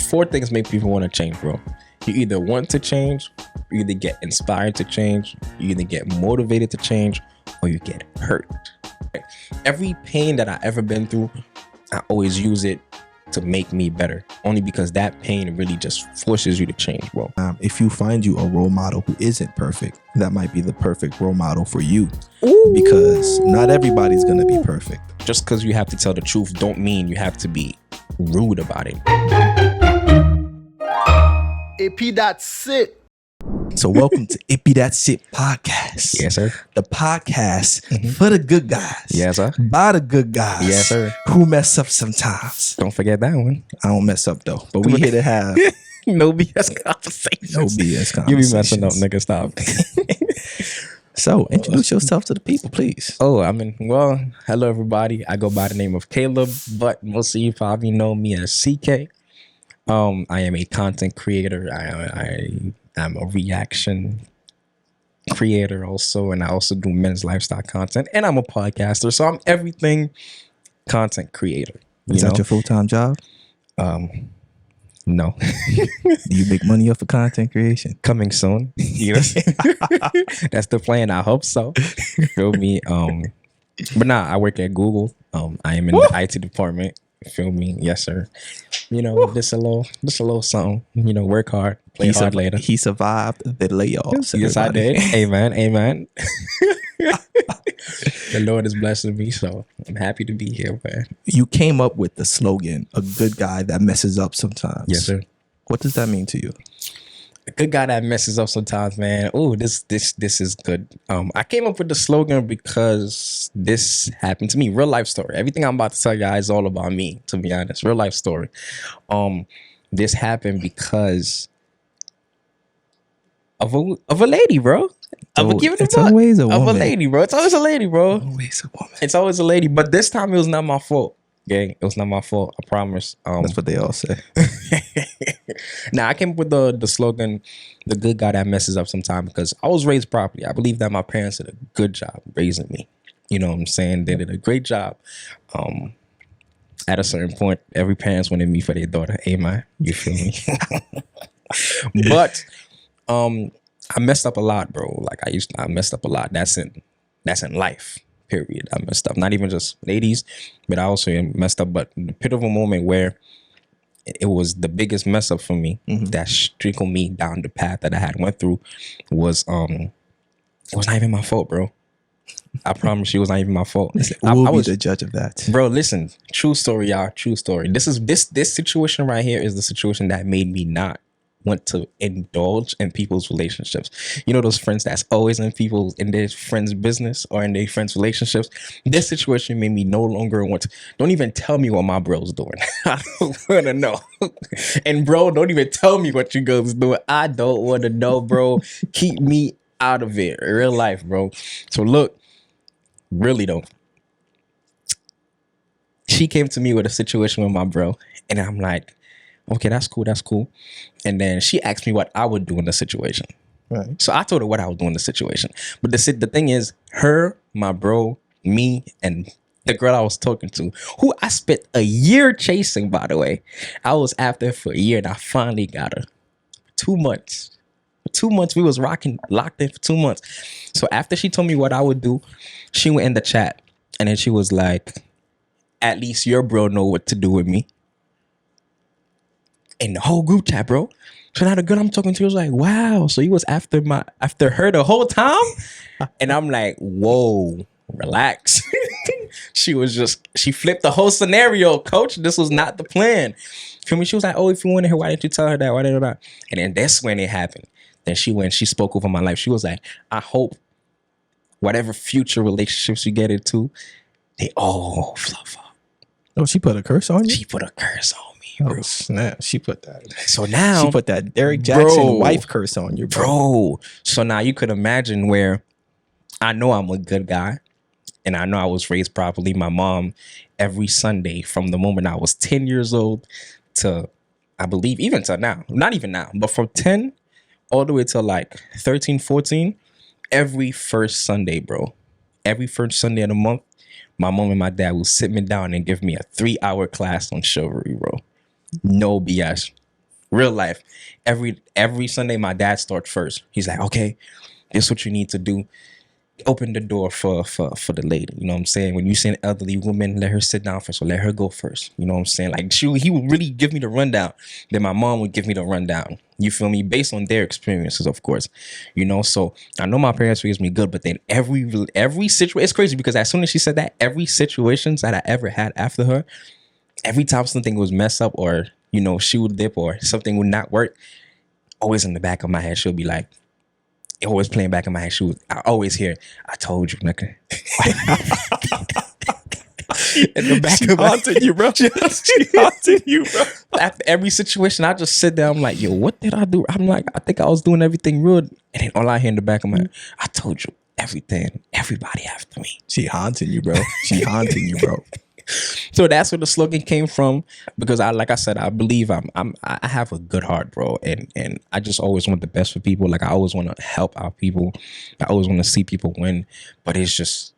4 things make people want to change, bro. You either want to change, you either get inspired to change, you either get motivated to change, or you get hurt. Every pain that I ever been through, I always use it to make me better, only because that pain really just forces you to change, bro. If you find you a role model who isn't perfect, that might be the perfect role model for you. Ooh. Because not everybody's gonna be perfect. Just because you have to tell the truth don't mean you have to be rude about it. AP, that's it. So welcome to Ippy That's It podcast. Yes, sir. The podcast for the good guys. Yes, sir. By the good guys. Yes, sir. Who mess up sometimes. Don't forget that one. I don't mess up though, but we here to have no BS conversations. No BS conversations. You be messing up, nigga. Stop. So introduce yourself to the people, please. Well, hello everybody. I go by the name of Caleb, but most of you probably know me as CK. I am a content creator. I'm a reaction creator also, and I also do men's lifestyle content, and I'm a podcaster. So I'm everything content creator. Is that your full-time job? No. Do you make money off of content creation? Coming soon. Yes. That's the plan. I hope so. Feel me? But nah, I work at Google. I am in the IT department. Feel me? Yes, sir. Just a little something. Work hard, play hard later. He survived the layoffs. Yes, I did. Amen. The Lord is blessing me, so I'm happy to be here, man. You came up with the slogan, "A good guy that messes up sometimes." Yes, sir. What does that mean to you? A good guy that messes up sometimes, man. Oh, this is good. I came up with the slogan because this happened to me. Real life story. Everything I'm about to tell you guys is all about me, to be honest. Real life story. This happened because of a lady, bro. It's always a woman. Of a lady, bro. It's always a lady, bro. Always a woman. It's always a lady. But this time it was not my fault, gang. It was not my fault. I promise. That's what they all say. Now, I came up with the slogan, "The good guy that messes up sometimes," because I was raised properly. I believe that my parents did a good job raising me. You know what I'm saying? They did a great job. At a certain point, every parents wanted me for their daughter. Amen. You feel me? But I messed up a lot, bro. I messed up a lot. That's in life. Period. I messed up. Not even just ladies, but I also messed up. But the pivotal moment where it was the biggest mess up for me that trickled me down the path that I had went through was it was not even my fault, bro. I promise you, it was not even my fault. I was the judge of that, bro. Listen, true story, y'all. True story. This situation right here is the situation that made me not want to indulge in people's relationships. You know those friends that's always in their friends' business or in their friends' relationships? This situation made me no longer want to. Don't even tell me what my bro's doing. I don't want to know. And bro, don't even tell me what your girl's doing. I don't want to know, bro. Keep me out of it. Real life, bro. So look, really though, she came to me with a situation with my bro, and I'm like, okay, that's cool. And then she asked me what I would do in the situation. Right. So I told her what I would do in the situation. But the thing is, her, my bro, me, and the girl I was talking to, who I spent a year chasing, by the way. I was after her for a year, and I finally got her. 2 months. For 2 months, we was locked in for 2 months. So after she told me what I would do, she went in the chat, and then she was like, "At least your bro know what to do with me." In the whole group chat, bro. So now the girl I'm talking to was like, "Wow, so you was after her the whole time?" And I'm like, "Whoa, relax." She flipped the whole scenario, coach. This was not the plan. Feel me? She was like, "Oh, if you wanted her, why didn't you tell her that? Why didn't you?" And then that's when it happened. Then she spoke over my life. She was like, "I hope whatever future relationships you get into, they all fluff up." Oh, she put a curse on you? She put a curse on me, bro. Oh, snap. She put that. So now she put that Derek Jackson wife curse on you, bro. So now you could imagine where I know I'm a good guy, and I know I was raised properly. My mom, every Sunday from the moment I was 10 years old to, I believe, even to now, not even now, but from 10 all the way to like 13, 14, every first Sunday, bro, every first Sunday of the month, my mom and my dad will sit me down and give me a 3-hour class on chivalry, bro. No BS. Real life. Every Sunday, my dad starts first. He's like, okay, this is what you need to do. Open the door for the lady. You know what I'm saying? When you see an elderly woman, let her sit down first, or let her go first. You know what I'm saying? Like he would really give me the rundown. Then my mom would give me the rundown. You feel me? Based on their experiences, of course. You know, so I know my parents raised me good, but then every situation, it's crazy because as soon as she said that, every situations that I ever had after her, every time something was messed up or, you know, she would dip or something would not work, always in the back of my head, she'll be like, always playing back in my head. I always hear, I told you, nigga. In the back of my head, you, bro. She haunted you, bro. After every situation, I just sit there. I'm like, yo, what did I do? I'm like, I think I was doing everything real. And then all I hear in the back of my head, I told you everything. Everybody after me. She haunting you, bro. She haunting you, bro. So that's where the slogan came from, because like I said, I believe I have a good heart, bro, and I just always want the best for people. Like I always want to help out people. I always want to see people win, but it's just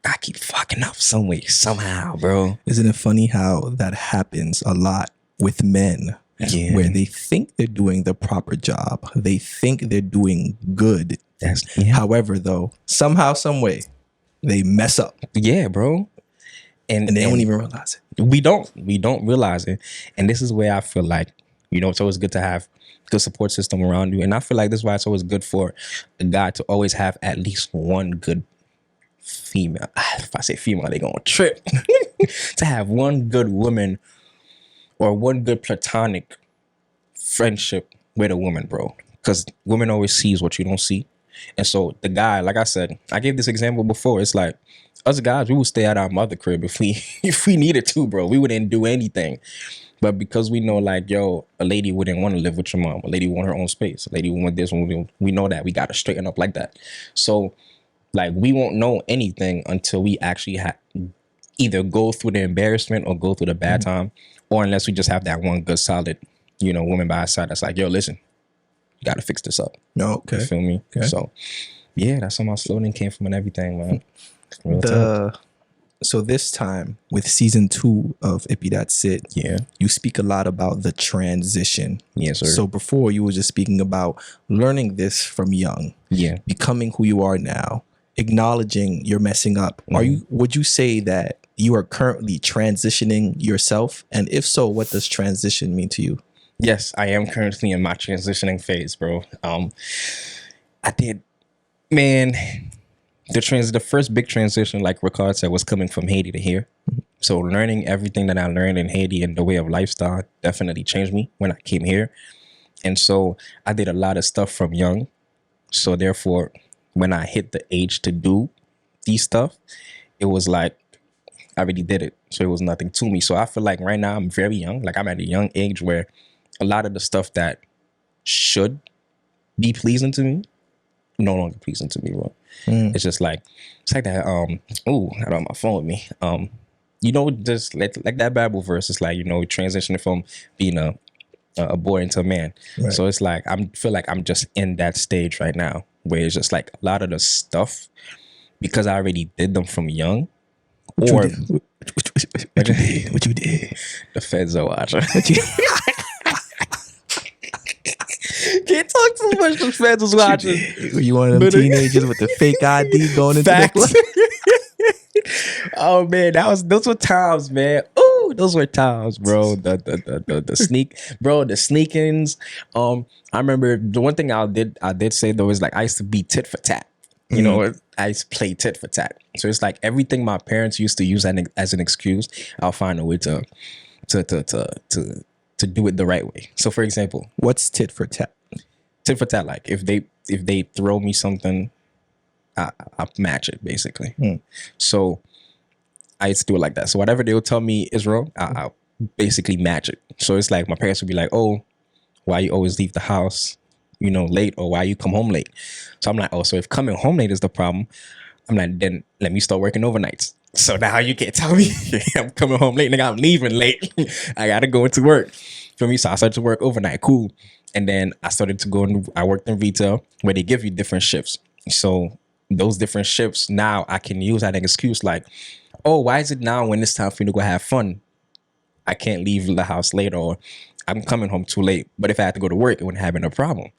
I keep fucking up some way, somehow, bro. Isn't it funny how that happens a lot with men? Yeah. Where they think they're doing the proper job. They think they're doing good. However, though, somehow, some way, they mess up. Yeah, bro. And they don't even realize it. We don't realize it. And this is where I feel like, you know, it's always good to have good support system around you. And I feel like this is why it's always good for a guy to always have at least one good female. If I say female, they gonna trip. To have one good woman or one good platonic friendship with a woman, bro. Because women always sees what you don't see. And so the guy, like I said, I gave this example before. It's like, us guys, we would stay at our mother crib if we needed to, bro. We wouldn't do anything. But because we know, like, yo, a lady wouldn't want to live with your mom. A lady want her own space. A lady want this one. We know that. We got to straighten up like that. So, like, we won't know anything until we actually either go through the embarrassment or go through the bad time, or unless we just have that one good, solid, you know, woman by our side that's like, yo, listen, you got to fix this up. No, okay. You feel me? Okay. So, yeah, that's how my slogan came from and everything, man. So this time with season 2 of Ippy That's It, yeah, you speak a lot about the transition. Yes, sir. So before you were just speaking about learning this from young, becoming who you are now, acknowledging you're messing up. Would you say that you are currently transitioning yourself? And if so, what does transition mean to you? Yes, I am currently in my transitioning phase, bro. I did, man. The first big transition, like Ricard said, was coming from Haiti to here. So learning everything that I learned in Haiti and the way of lifestyle definitely changed me when I came here. And so I did a lot of stuff from young. So therefore, when I hit the age to do these stuff, it was like I already did it. So it was nothing to me. So I feel like right now I'm very young. Like I'm at a young age where a lot of the stuff that should be pleasing to me, no longer pleasing to me, bro. It's just like, it's like that, I don't have my phone with me. You know, just like that Bible verse, it's like, you know, transitioning from being a boy into a man. Right. So it's like, feel like I'm just in that stage right now where it's just like a lot of the stuff, because I already did them from young. What you did? The feds are watching. Can't talk too much. The feds was watching. You one of them teenagers with the fake ID going into the club? Oh man, those were times, man. Ooh, those were times, bro. The sneakings. I remember the one thing I did say though is like I used to be tit for tat. You know, I used to play tit for tat. So it's like everything my parents used to use as an excuse, I'll find a way to do it the right way. So for example, what's tit for tat? Tit for tat, like if they throw me something, I match it basically. So I used to do it like that. So whatever they would tell me is wrong, I'll basically match it. So it's like my parents would be like, oh, why you always leave the house, you know, late, or why you come home late? So I'm like, oh, so if coming home late is the problem, I'm like, then let me start working overnights. So now you can't tell me I'm coming home late, nigga, I'm leaving late. I gotta go into work. For me, so I started to work overnight, cool. And then I started to I worked in retail where they give you different shifts. So those different shifts, now I can use that as an excuse like, oh, why is it now when it's time for you to go have fun? I can't leave the house late, or I'm coming home too late. But if I had to go to work, it wouldn't have been a problem.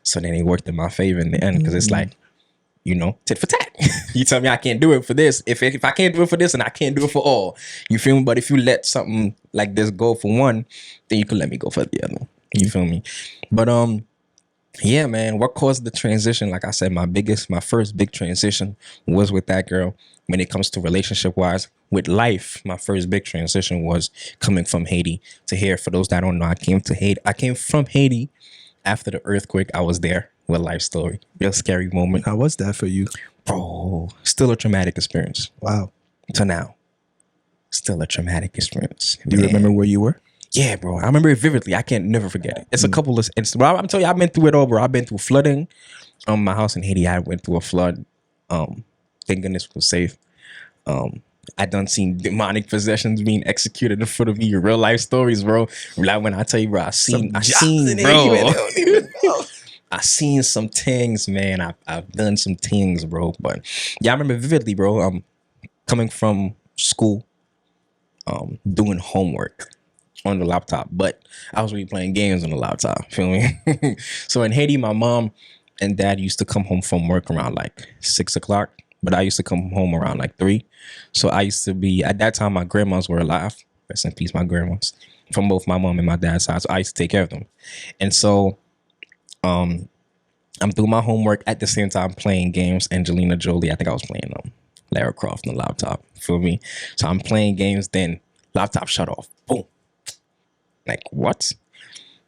So then it worked in my favor in the end, because it's like, you know, tit for tat. You tell me I can't do it for this. If I can't do it for this, and I can't do it for all, you feel me? But if you let something like this go for one, then you can let me go for the other. You feel me? But yeah, man, what caused the transition? Like I said, my first big transition was with that girl. When it comes to relationship wise, with life, my first big transition was coming from Haiti to here. For those that don't know, I came from Haiti after the earthquake. I was there with life story. Real scary moment. How was that for you? Bro, still a traumatic experience. Wow. To now. Still a traumatic experience. Do you remember where you were? Yeah, bro. I remember it vividly. I can't never forget it. It's a couple of instances. Well, I'm telling you, I've been through it all, bro. I've been through flooding. My house in Haiti, I went through a flood. Thank goodness it was safe. I done seen demonic possessions being executed in front of me. Real life stories, bro. Like when I tell you, bro, I seen, bro. I seen some things, man. I've done some things, bro. But yeah, I remember vividly, bro. Coming from school, doing homework on the laptop, but I was really playing games on the laptop. Feel me? So in Haiti, my mom and dad used to come home from work around like 6 o'clock, but I used to come home around like 3. So I used to be, at that time, my grandmas were alive. Rest in peace, my grandmas, from both my mom and my dad's side. So I used to take care of them. And so I'm doing my homework at the same time playing games. Angelina Jolie, I think I was playing Lara Croft on the laptop. Feel me? So I'm playing games, then laptop shut off. Boom. Like, what?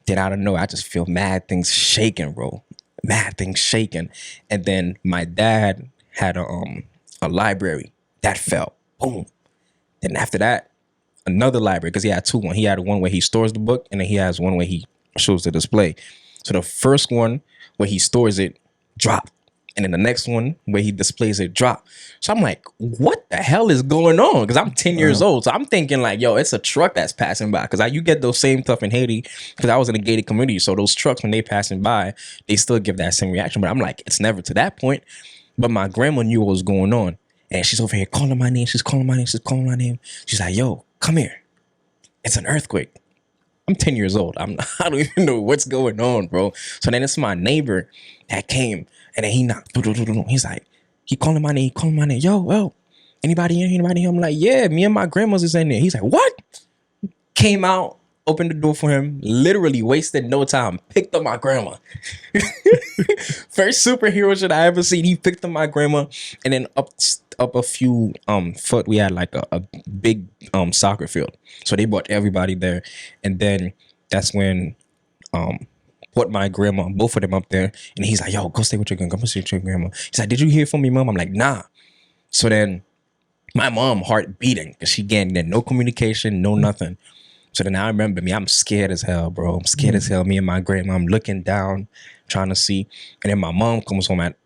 Then I don't know. I just feel mad things shaking, bro. Mad things shaking. And then my dad had a library that fell. Boom. Then after that, another library, because he had two. He had one where he stores the book, and then he has one where he shows the display. So the first one where he stores it dropped. And then the next one where he displays it dropped. So I'm like, what the hell is going on? Because I'm 10 years old. So I'm thinking like, yo, it's a truck that's passing by. Because you get those same stuff in Haiti, because I was in a gated community. So those trucks, when they passing by, they still give that same reaction. But I'm like, it's never to that point. But my grandma knew what was going on. And she's over here calling my name. She's calling my name. She's calling my name. She's like, yo, come here. It's an earthquake. I'm 10 years old. I don't even know what's going on, bro. So then it's my neighbor that came. And then he knocked. He's like, he calling my name. Yo, anybody in here? Anybody in here? I'm like, yeah, me and my grandma's is in there. He's like, what? Came out, opened the door for him, literally wasted no time, picked up my grandma. First superhero shit I ever seen. He picked up my grandma, and then up a few foot, we had like a big soccer field. So they brought everybody there. And then that's when put my grandma, both of them up there, and he's like, yo, go stay with your grandma. Go stay with your grandma. He's like, did you hear from me, mom? I'm like, nah. So then my mom heart beating, because she getting there, no communication, no nothing. So then I remember I'm scared as hell, bro. I'm scared as hell. Me and my grandma, I'm looking down, trying to see. And then my mom comes home at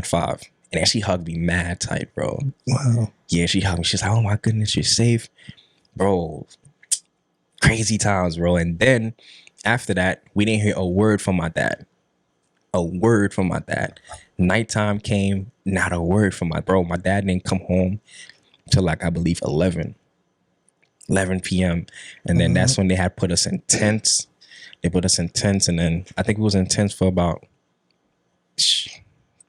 5. And then she hugged me mad tight, bro. Wow. Yeah, she hugged me. She's like, oh my goodness, you're safe. Bro, crazy times, bro. And then after that, we didn't hear a word from my dad. Nighttime came, not a word from my bro. My dad didn't come home till like, I believe 11 p.m. And then that's when they had put us in tents. They put us in tents, and then I think we was in tents for about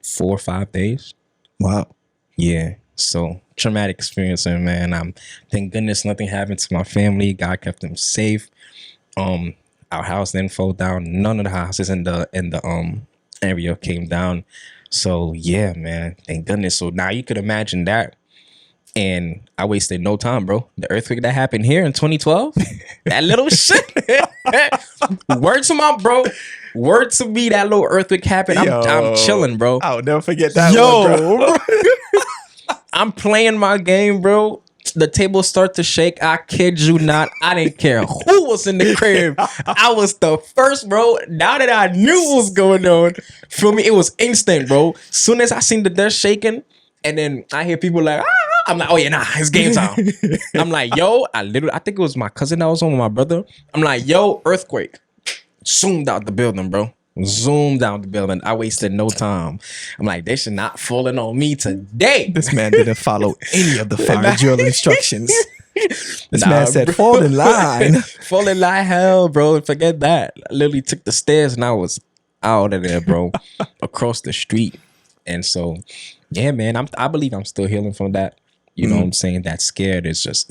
4 or 5 days. Wow. Yeah. So traumatic experience, and man, thank goodness nothing happened to my family. God kept them safe. Our house didn't fall down. None of the houses in the area came down. So yeah, man, thank goodness. So now you could imagine that. And I wasted no time, bro. The earthquake that happened here in 2012, that little shit. Word to my bro. Word to me, that little earthquake happened. I'm chilling, bro. I'll never forget that one, bro. I'm playing my game, bro. The table start to shake. I kid you not. I didn't care who was in the crib. I was the first, bro. Now that I knew what was going on, feel me? It was instant, bro. Soon as I seen the dust shaking, and then I hear people like, I'm like, oh yeah, nah, it's game time. I'm like, yo, I think it was my cousin that was home with my brother. I'm like, yo, earthquake. Zoomed out the building, bro. Zoomed out the building. I wasted no time. I'm like, they should not falling on me today. This man didn't follow any of the fire drill instructions. This man said, fall in line. Fall in line, hell, bro. Forget that. I literally took the stairs and I was out of there, bro. Across the street. And so, yeah, man, I believe I'm still healing from that. You know what I'm saying? That scared is just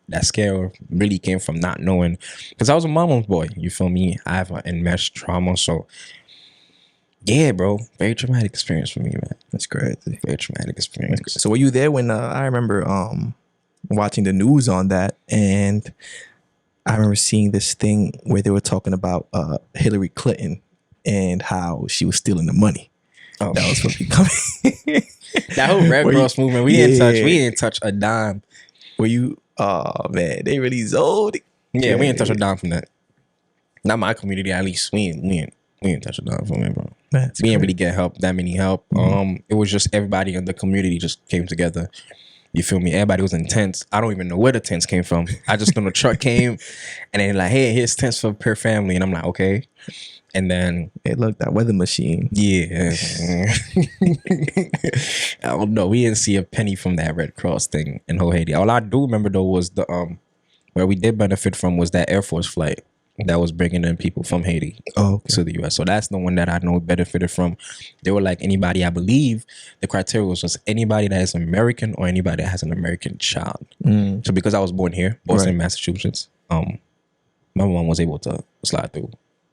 that scare really came from not knowing. Because I was a mama's boy. You feel me? I have an enmeshed trauma. So, yeah, bro. Very traumatic experience for me, man. That's crazy. Very traumatic experience. So were you there when I remember watching the news on that, and I remember seeing this thing where they were talking about Hillary Clinton and how she was stealing the money. Oh. That was what becoming that whole Red Cross movement. We didn't touch a dime. Were you? Oh man, they really zoned. Yeah, we didn't touch a dime from that. Not my community, at least. We didn't touch a dime from it, bro. We didn't really get that many help. It was just everybody in the community just came together. You feel me? Everybody was in tents. I don't even know where the tents came from. I just know the truck came and they like, hey, here's tents for per family. And I'm like, okay. And then it looked that weather machine. Yeah. I don't know. We didn't see a penny from that Red Cross thing in whole Haiti. All I do remember though was the where we did benefit from was that Air Force flight that was bringing in people from Haiti to the US. So that's the one that I know benefited from. They were like, anybody, I believe the criteria was just anybody that is American or anybody that has an American child. So because I was born here, Boston, Massachusetts, my mom was able to slide through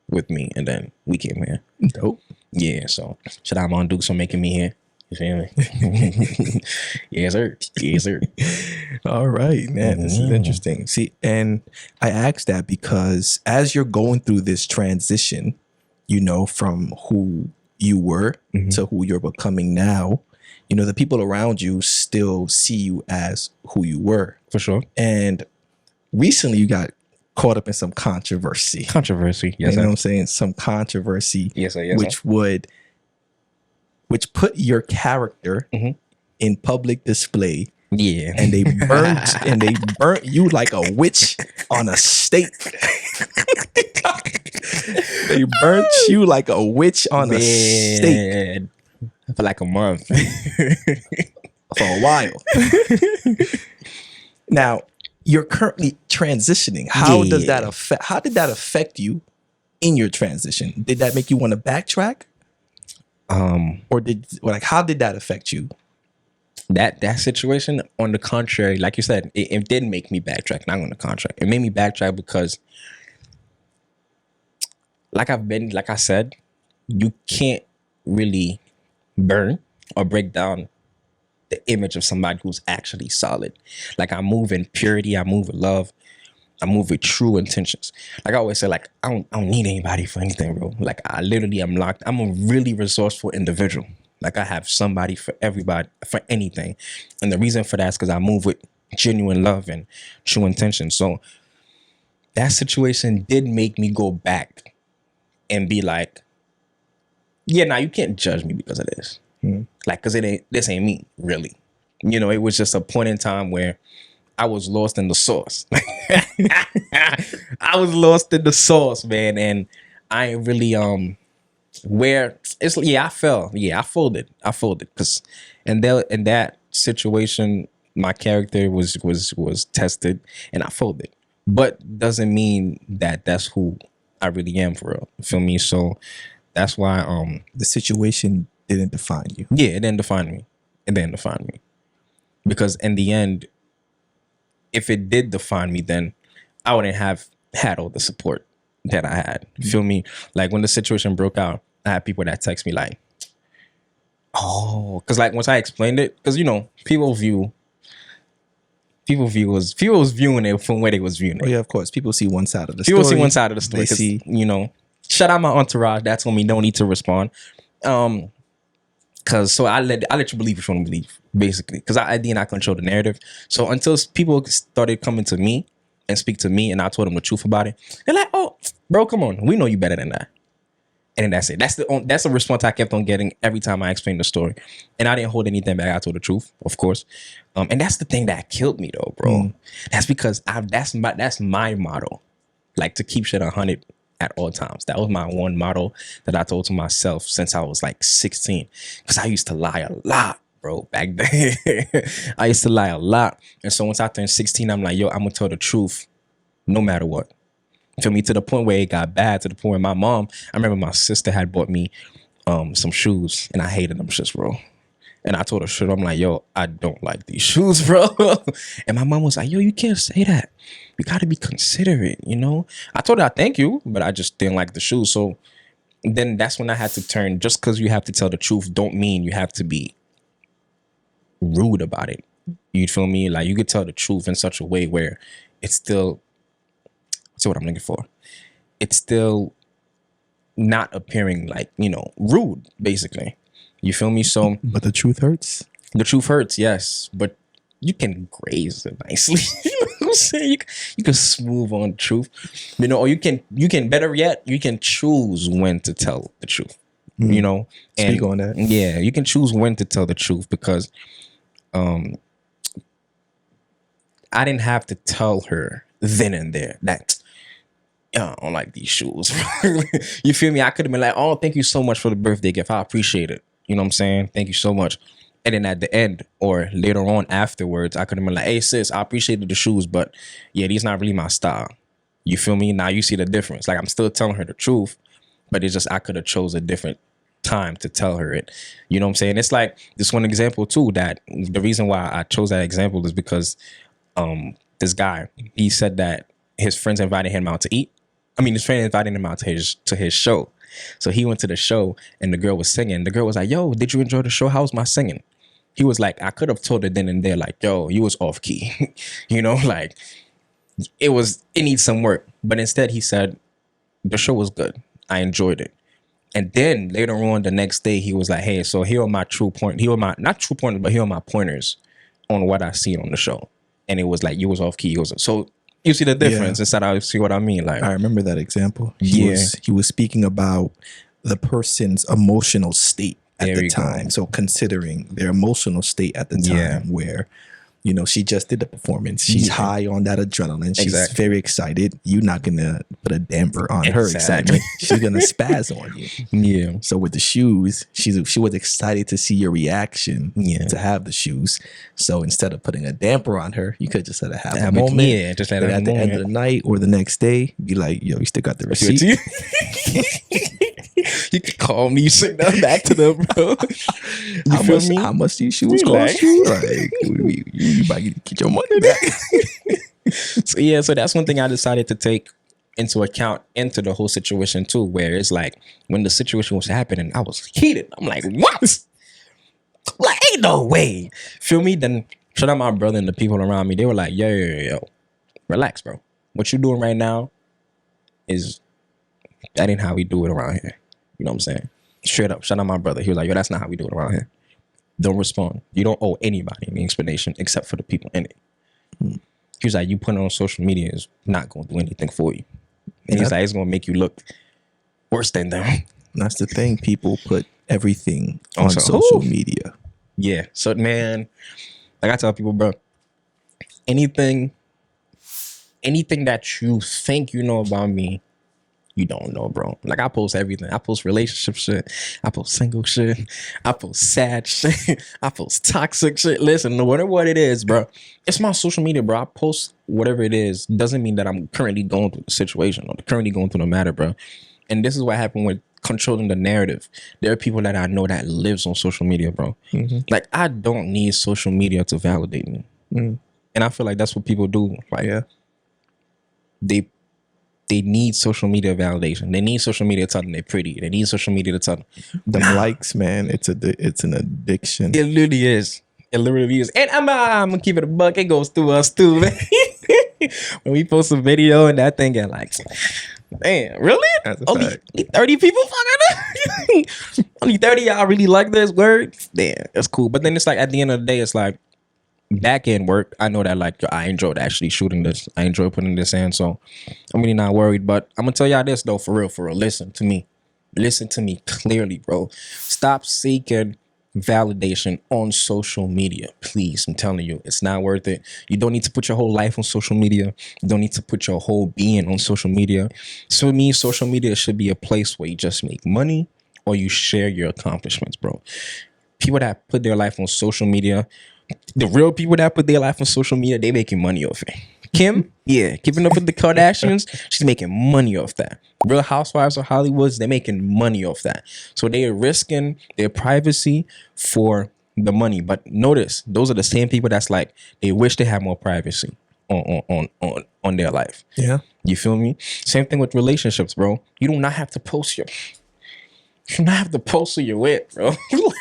with me, and then we came here. Dope. Yeah, so shout out Mom Dukes for making me here. You feel me? Yes, sir. Yes, sir. All right, man. This is interesting. See, and I asked that because as you're going through this transition, you know, from who you were to who you're becoming now, you know, the people around you still see you as who you were. For sure. And recently you got caught up in some controversy. Yes, you know what I'm saying? Some controversy. Yes, sir. Yes, which put your character in public display. Yeah. And they burnt you like a witch on a stake. They burnt you like a witch on a stake. For like a month. For a while. Now, you're currently transitioning. How did that affect you in your transition? Did that make you want to backtrack? Or how did that affect you? That situation, on the contrary, like you said, it did make me backtrack. Not on the contrary, it made me backtrack because, like I said, you can't really burn or break down the image of somebody who's actually solid. Like, I move in purity, I move with love, I move with true intentions. Like I always say, like, I don't need anybody for anything, bro. Like, I literally am locked. I'm a really resourceful individual. Like, I have somebody for everybody, for anything. And the reason for that is because I move with genuine love and true intention. So that situation did make me go back and be like, yeah, now you can't judge me because of this. Like, because this ain't me, really. You know, it was just a point in time where I was lost in the sauce. I was lost in the sauce, man. And I ain't really, I fell. Yeah, I folded. Because in that situation, my character was tested and I folded. But doesn't mean that that's who I really am for real. You feel me? So that's why the situation didn't define you. Yeah, it didn't define me. Because in the end, if it did define me, then I wouldn't have had all the support that I had. You feel me? Like, when the situation broke out, I had people that text me like, oh, because like once I explained it, because you know, people was viewing it from where they was viewing it. Oh yeah, of course. People see one side of the story. People see one side of the story. They see, you know, shout out my entourage. That told me don't need to respond. Cause so I let you believe what you want to believe, basically. Cause at the end I control the narrative. So until people started coming to me and speak to me, and I told them the truth about it, they're like, "Oh, bro, come on, we know you better than that." And then that's it. That's the response I kept on getting every time I explained the story, and I didn't hold anything back. I told the truth, of course. And that's the thing that killed me, though, bro. That's because that's my motto, like, to keep shit 100 at all times. That was my one motto that I told to myself since I was like 16, because I used to lie a lot. bro. Back then, I used to lie a lot. And so once I turned 16, I'm like, yo, I'm gonna tell the truth no matter what. Feel me? To the point where it got bad, to the point where my mom, I remember my sister had bought me some shoes and I hated them shits, bro. And I told her shit, I'm like, yo, I don't like these shoes, bro. And my mom was like, yo, you can't say that. You gotta be considerate, you know? I told her I thank you, but I just didn't like the shoes. So then that's when I had to turn, just because you have to tell the truth don't mean you have to be rude about it. You feel me? Like you could tell the truth in such a way where it's still, what's what I'm looking for? It's still not appearing like, you know, rude, basically. You feel me? So, but the truth hurts. The truth hurts, yes, but you can graze it nicely. You know what I'm saying? You can smooth on the truth, you know, or you can better yet, you can choose when to tell the truth, you know. And speak on that. Yeah, you can choose when to tell the truth because, I didn't have to tell her then and there that. I don't like these shoes. You feel me? I could have been like, oh, thank you so much for the birthday gift. I appreciate it. You know what I'm saying? Thank you so much. And then at the end or later on afterwards, I could have been like, hey, sis, I appreciated the shoes, but yeah, these not really my style. You feel me? Now you see the difference. Like I'm still telling her the truth, but it's just I could have chose a different time to tell her it. You know what I'm saying? It's like this one example too, that the reason why I chose that example is because this guy, he said that his friends invited him out to eat. I mean, his friend invited him out to his show. So he went to the show and the girl was singing. The girl was like, yo, did you enjoy the show? How was my singing? He was like, I could have told her then and there, like, yo, you was off key. You know, like it needs some work. But instead he said, the show was good. I enjoyed it. And then later on the next day, he was like, hey, so here are my not true pointers, but here are my pointers on what I seen on the show. And it was like, you was off key. So you see the difference instead of see what I mean. Like I remember that example. He was speaking about the person's emotional state at the time. So considering their emotional state at the time where, you know, she just did the performance. She's high on that adrenaline. She's very excited. You're not going to put a damper on her excitement. She's going to spaz on you. Yeah. So with the shoes, she was excited to see your reaction to have the shoes. So instead of putting a damper on her, you could just let her have a moment. Yeah, just let her at the end of the night or the next day, be like, yo, you still got the receipt? You can call me, send that back to them, bro. How much these shoes cost you? Like, you might get your money back. So that's one thing I decided to take into account into the whole situation too, where it's like when the situation was happening, I was heated. I'm like, what? Like, ain't no way. Feel me? Then shout out my brother and the people around me. They were like, yo, relax, bro. What you doing right now that ain't how we do it around here. You know what I'm saying? Straight up. Shout out my brother. He was like, yo, that's not how we do it around here. Don't respond. You don't owe anybody any explanation except for the people in it. He was like, you put it on social media is not going to do anything for you. And he's like, it's going to make you look worse than them. And that's the thing. People put everything on social media. Yeah. So, man, like I tell people, bro, anything that you think you know about me, you don't know, bro. Like I post everything. I post relationship shit. I post single shit. I post sad shit. I post toxic shit. Listen, no matter what it is, bro, it's my social media, bro. I post whatever it is. Doesn't mean that I'm currently going through the situation or currently going through the matter, bro. And this is what happened with controlling the narrative. There are people that I know that lives on social media, bro. Mm-hmm. Like I don't need social media to validate me. Mm. And I feel like that's what people do. Like they need social media validation. They need social media to tell them they're pretty. They need social media to tell them. Likes, man, it's an addiction. It literally is. It literally is. And I'm gonna keep it a buck. It goes through us too, man. When we post a video and that thing get like, damn, really? Only 30 people fucking only 30 y'all really like this word? Damn, that's cool. But then it's like at the end of the day, it's like back end work. I know that like I enjoyed actually shooting this. I enjoy putting this in, so I'm really not worried. But I'm gonna tell y'all this though, for real. Listen to me clearly, bro. Stop seeking validation on social media, please. I'm telling you, it's not worth it. You don't need to put your whole life on social media. You don't need to put your whole being on social media. So to me, social media should be a place where you just make money or you share your accomplishments, bro. people that put their life on social media, the real people that put their life on social media, they making money off it. Kim, yeah, keeping up with the Kardashians, she's making money off that. Real Housewives of Hollywood, they're making money off that. So they are risking their privacy for the money. But notice, those are the same people that's like, they wish they had more privacy on their life. Yeah. You feel me? Same thing with relationships, bro. You do not have to post your... You do not have to post who you're with, bro.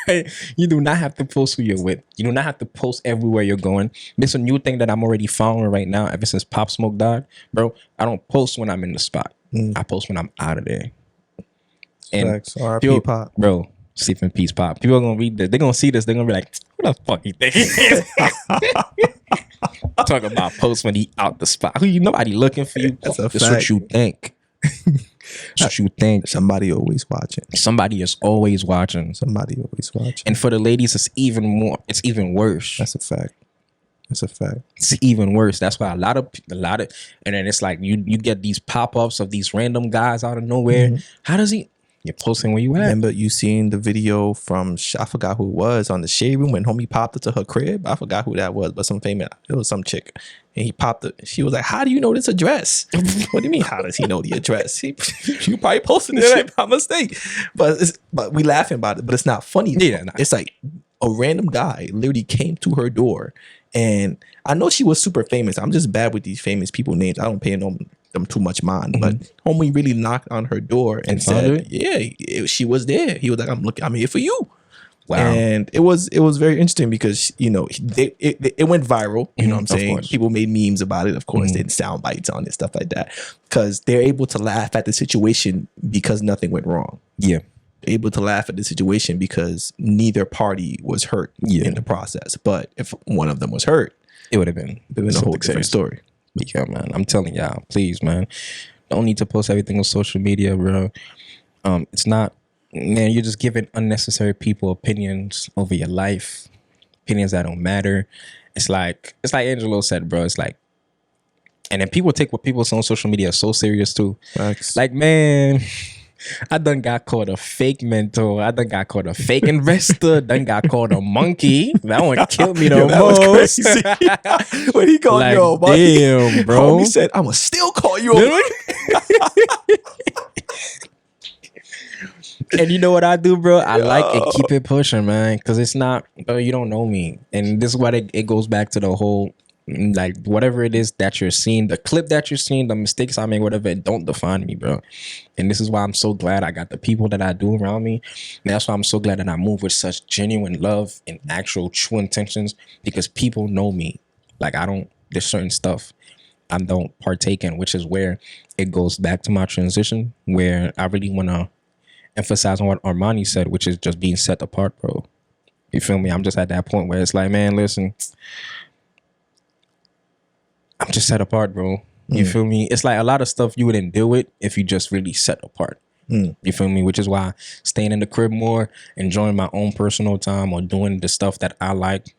Like, you do not have to post who you're with. You do not have to post everywhere you're going. This is a new thing that I'm already following right now ever since Pop Smoke died. Bro, I don't post when I'm in the spot. I post when I'm out of there. And Facts. R.I.P. Pop. Bro, sleep in peace, Pop. People are going to read this. They're going to see this. They're going to be like, what the fuck you think he is? Talk about post when he out the spot. Who you? Nobody looking for you. That's a That's fact. what you think. That's what you think. Somebody always watching. Somebody is always watching. Somebody always watching. And for the ladies, it's even more. It's even worse. That's a fact. That's a fact. It's even worse. That's why a lot of, and then it's like you get these pop ups of these random guys out of nowhere. How does he? You're posting where you at. Remember you seen the video from, I forgot who it was, on the shade room when homie popped it to her crib? I forgot who that was, but it was some chick. And he popped it. She was like, how do you know this address? What do you mean, how does he know the address? You probably posted this shit by mistake. But we laughing about it, but it's not funny. Yeah, nah. It's like a random guy literally came to her door. And I know she was super famous. I'm just bad with these famous people names. I don't pay them too much mind. But homie really knocked on her door and said, she was there. He was like, I'm here for you. Wow. And it was very interesting because, you know, it went viral. You know what I'm saying? People made memes about it. Of course, they had sound bites on it, stuff like that. Because they're able to laugh at the situation because nothing went wrong. Yeah. They're able to laugh at the situation because neither party was hurt in the process. But if one of them was hurt, it would have been a whole different story. But yeah, man, I'm telling y'all, please, man, don't need to post everything on social media, bro. It's not, man, you're just giving unnecessary people opinions over your life, opinions that don't matter. It's like Angelo said, bro. It's like, and then people take what people say on social media so serious too. Facts. Like, man, I done got called a fake mentor. I done got called a fake investor. Done got called a monkey. That one killed me the most. When he called like, you a monkey, damn, bro. He said, "I'ma still call you a monkey." And you know what I do, bro? I like it. Keep it pushing, man. Because it's not, bro, you don't know me. And this is why it goes back to the whole, like, whatever it is that you're seeing, the clip that you're seeing, the mistakes I make, whatever, it don't define me, bro. And this is why I'm so glad I got the people that I do around me. And that's why I'm so glad that I move with such genuine love and actual true intentions, because people know me. Like, there's certain stuff I don't partake in, which is where it goes back to my transition, where I really want to emphasize on what Armani said, which is just being set apart, bro. You feel me? I'm just at that point where it's like, man, listen, I'm just set apart, bro. You feel me? It's like a lot of stuff you wouldn't deal with if you just really set apart. You feel me? Which is why staying in the crib more, enjoying my own personal time, or doing the stuff that I like,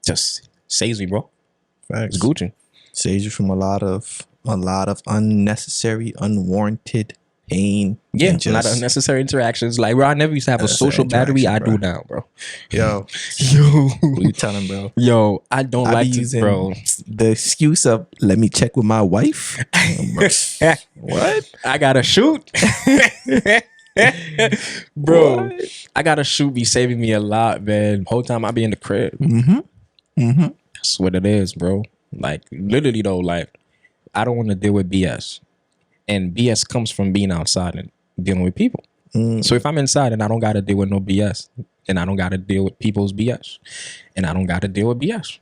just saves me, bro. Facts. It's Gucci. Saves you from a lot of unnecessary, unwarranted pain. Yeah, a lot of unnecessary interactions. Like, bro, I never used to have a social battery. I do now, bro. Yo, what you telling, bro? Yo, I don't like to, bro. The excuse of, let me check with my wife. What? I gotta shoot. Bro, what? I gotta shoot be saving me a lot, man. Whole time I be in the crib. That's what it is, bro. Like, literally though, like, I don't want to deal with BS. And BS comes from being outside and dealing with people. So if I'm inside and I don't got to deal with no BS, then I don't got to deal with people's BS. And I don't got to deal with BS.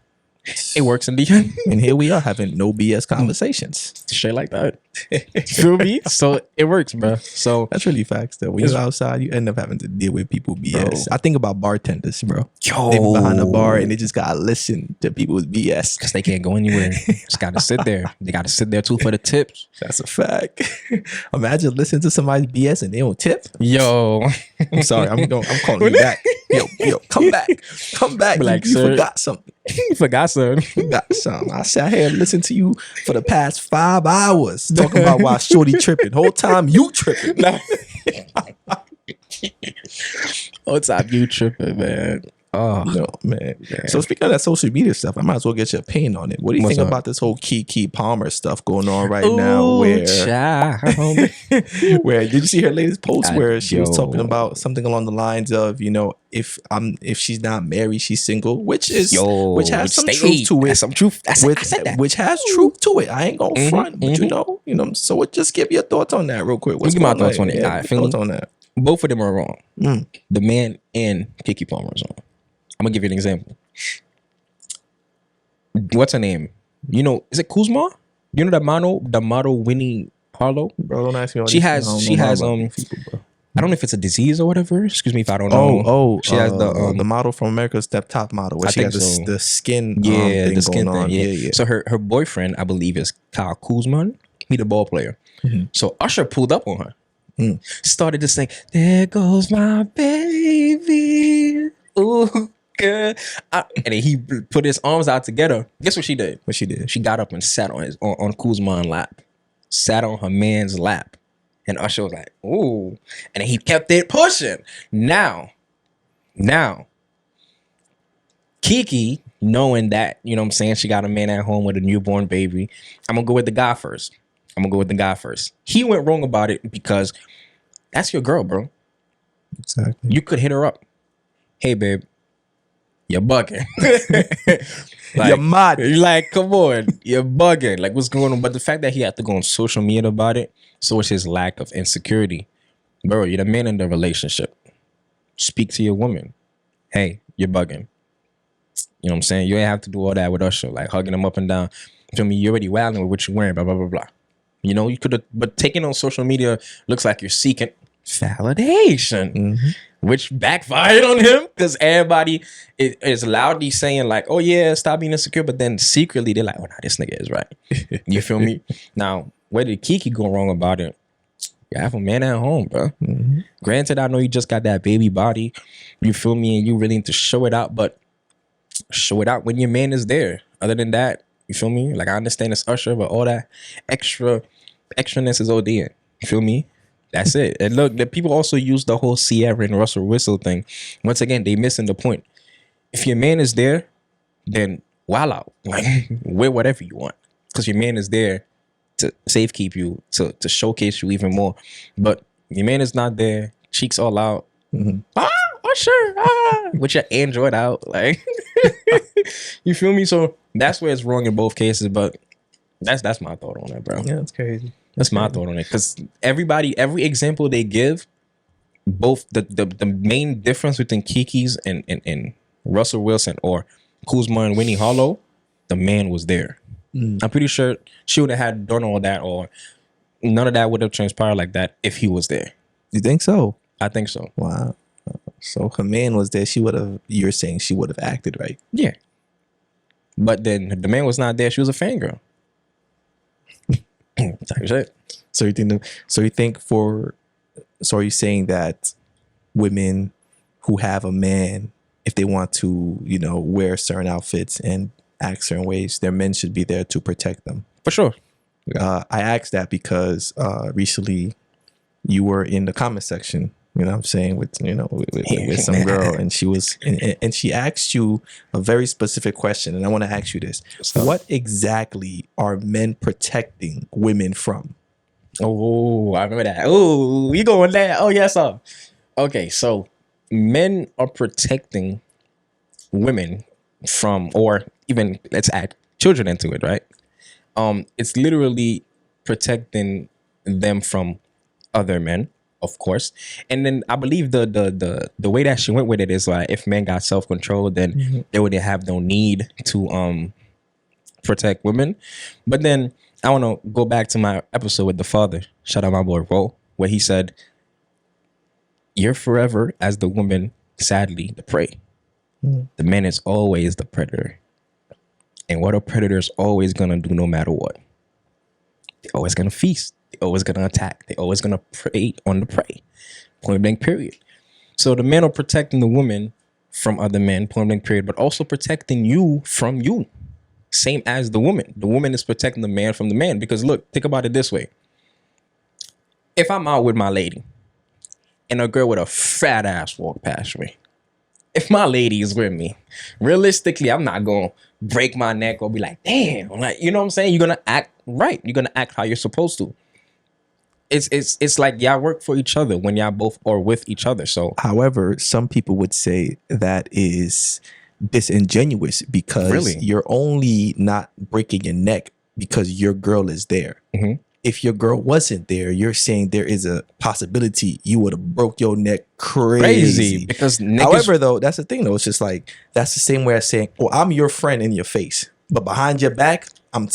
It works in the end. And here we are having no BS conversations. Shit like that. Feel me? So it works, bro. So that's really facts, though. When you're outside, you end up having to deal with people BS. Bro. I think about bartenders, bro. They be behind the bar and they just gotta listen to people's BS because they can't go anywhere. Just gotta sit there. They gotta sit there too for the tips. That's a fact. Imagine listening to somebody's BS and they don't tip. Yo, I'm sorry. I'm calling you back. Yo, come back. Like, you forgot something. You forgot something. I sat here and listened to you for the past 5 hours talking about why shorty tripping. Whole time you tripping. What's up, you tripping, man? Oh, No, man. So speaking of that social media stuff, I might as well get your opinion on it. What do you think about this whole Keke Palmer stuff going on right now? Where did you see her latest post where she was talking about something along the lines of, if she's not married, she's single, which has some truth to it. Some truth. I said that. Which has truth to it. I ain't gonna front, but So just give your thoughts on that real quick. What's my thoughts on it? Thoughts on that? Both of them are wrong. The man and Keke Palmer is wrong. I'm gonna give you an example. What's her name? Is it Kuzma? You know the model Winnie Harlow? Bro, don't ask me. She has people, bro. I don't know if it's a disease or whatever. Excuse me if I don't know. She has the model from America's Top Model, where she has the skin, thing the skin going thing. on. Yeah. So her boyfriend, I believe, is Kyle Kuzma. He the ball player. So Usher pulled up on her, started to say, "There goes my baby." Ooh. And then he put his arms out together. Guess what she did? She got up and sat on Kuzma's lap. Sat on her man's lap. And Usher was like, ooh. And then he kept it pushing. Now, Keke, knowing that, you know what I'm saying, she got a man at home with a newborn baby, I'm going to go with the guy first. He went wrong about it because that's your girl, bro. Exactly. You could hit her up. Hey, babe. You're bugging. You're mad. You're like, come on. You're bugging. Like, what's going on? But the fact that he had to go on social media about it, so is his lack of insecurity. Bro, you're the man in the relationship. Speak to your woman. Hey, you're bugging. You know what I'm saying? You ain't have to do all that with Usher, like hugging him up and down. You feel me? You're already wilding with what you're wearing, blah, blah, blah, blah. You could have, but taking on social media looks like you're seeking validation, which backfired on him because everybody is loudly saying like, oh yeah, stop being insecure, but then secretly they're like, oh nah, this nigga is right. You feel me? Now, where did Keke go wrong about it? You have a man at home, bro. Granted, I know you just got that baby body, you feel me, and you really need to show it out, but show it out when your man is there. Other than that, you feel me? Like, I understand it's Usher, but all that extraness is OD. You feel me? That's it. And look, the people also use the whole Sierra and Russell Whistle thing. Once again, they missing the point. If your man is there, then wild out. Like, wear whatever you want. Because your man is there to safekeep you, to showcase you even more. But your man is not there, cheeks all out. Usher, with your Android out. Like, you feel me? So that's where it's wrong in both cases. But that's my thought on that, bro. Yeah, it's crazy. That's my thought on it. Because every example they give, both the main difference between Keke's and Russell Wilson or Kuzma and Winnie Harlow, the man was there. I'm pretty sure she would have had done all that, or none of that would have transpired like that if he was there. You think so? I think so. Wow. So her man was there. You're saying she would have acted right? Yeah. But then the man was not there. She was a fangirl. So are you saying that women who have a man, if they want to, wear certain outfits and act certain ways, their men should be there to protect them? For sure. I asked that because recently you were in the comment section, you know what I'm saying, with some girl, and she asked you a very specific question, and I want to ask you this. What exactly are men protecting women from? Oh, I remember that. Oh, we going there. Oh, yes, sir. Okay, so men are protecting women from, or even let's add children into it, right? It's literally protecting them from other men, of course. And then I believe the way that she went with it is like, if men got self-control, then they wouldn't have no need to protect women. But then I want to go back to my episode with the father. Shout out my boy Ro, where he said, "You're forever as the woman, sadly, the prey. The man is always the predator. And what a predator is always going to do no matter what. They're always going to feast. They're always going to attack. They're always going to prey on the prey. Point blank, period. So the men are protecting the woman from other men, point blank, period, but also protecting you from you. Same as the woman. The woman is protecting the man from the man. Because look, think about it this way. If I'm out with my lady and a girl with a fat ass walk past me. If my lady is with me, realistically, I'm not gonna break my neck or be like, damn, like, you know what I'm saying? You're gonna act right. You're gonna act how you're supposed to. It's like y'all work for each other when y'all both are with each other. So, however, some people would say that is disingenuous because Really? you're only not breaking your neck because your girl is there. Mhm. If your girl wasn't there, you're saying there is a possibility you would have broke your neck crazy. because niggas. However, though, that's the thing, though. It's just like that's the same way as saying, "Oh, I'm your friend in your face, but behind your back, I'm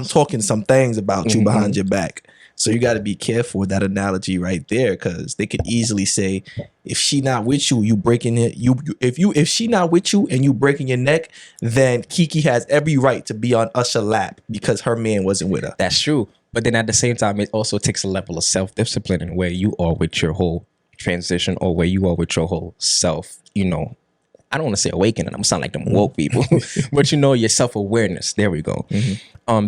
talking some things about you behind your back." So you got to be careful with that analogy right there, because they could easily say, if she not with you, you breaking it. If she not with you and you breaking your neck, then Kiki has every right to be on Usher lap because her man wasn't with her. That's true. But then at the same time, it also takes a level of self-discipline in where you are with your whole transition or where you are with your whole self, you know, I don't want to say awakening. I'm sound like them woke people, but you know, your self-awareness. There we go.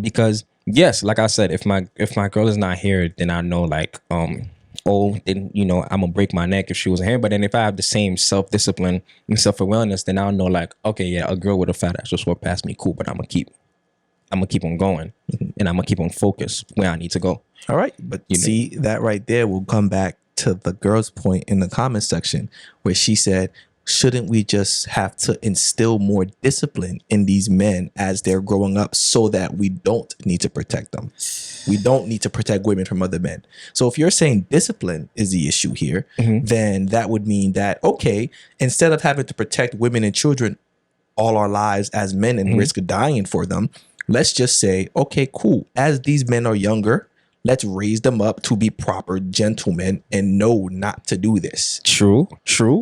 Because yes, like I said, if my girl is not here, then I know like, then, you know, I'm gonna break my neck if she wasn't here. But then if I have the same self-discipline and self-awareness, then I'll know like, okay, yeah, a girl with a fat ass just walked past me, cool, but I'm gonna keep on going and I'm gonna keep on focused where I need to go. All right. But see, that right there will come back to the girl's point in the comment section where she said, shouldn't we just have to instill more discipline in these men as they're growing up so that we don't need to protect them? We don't need to protect women from other men. So if you're saying discipline is the issue here, then that would mean that, okay, instead of having to protect women and children all our lives as men and risk dying for them, let's just say, okay, cool. As these men are younger, let's raise them up to be proper gentlemen and know not to do this. True.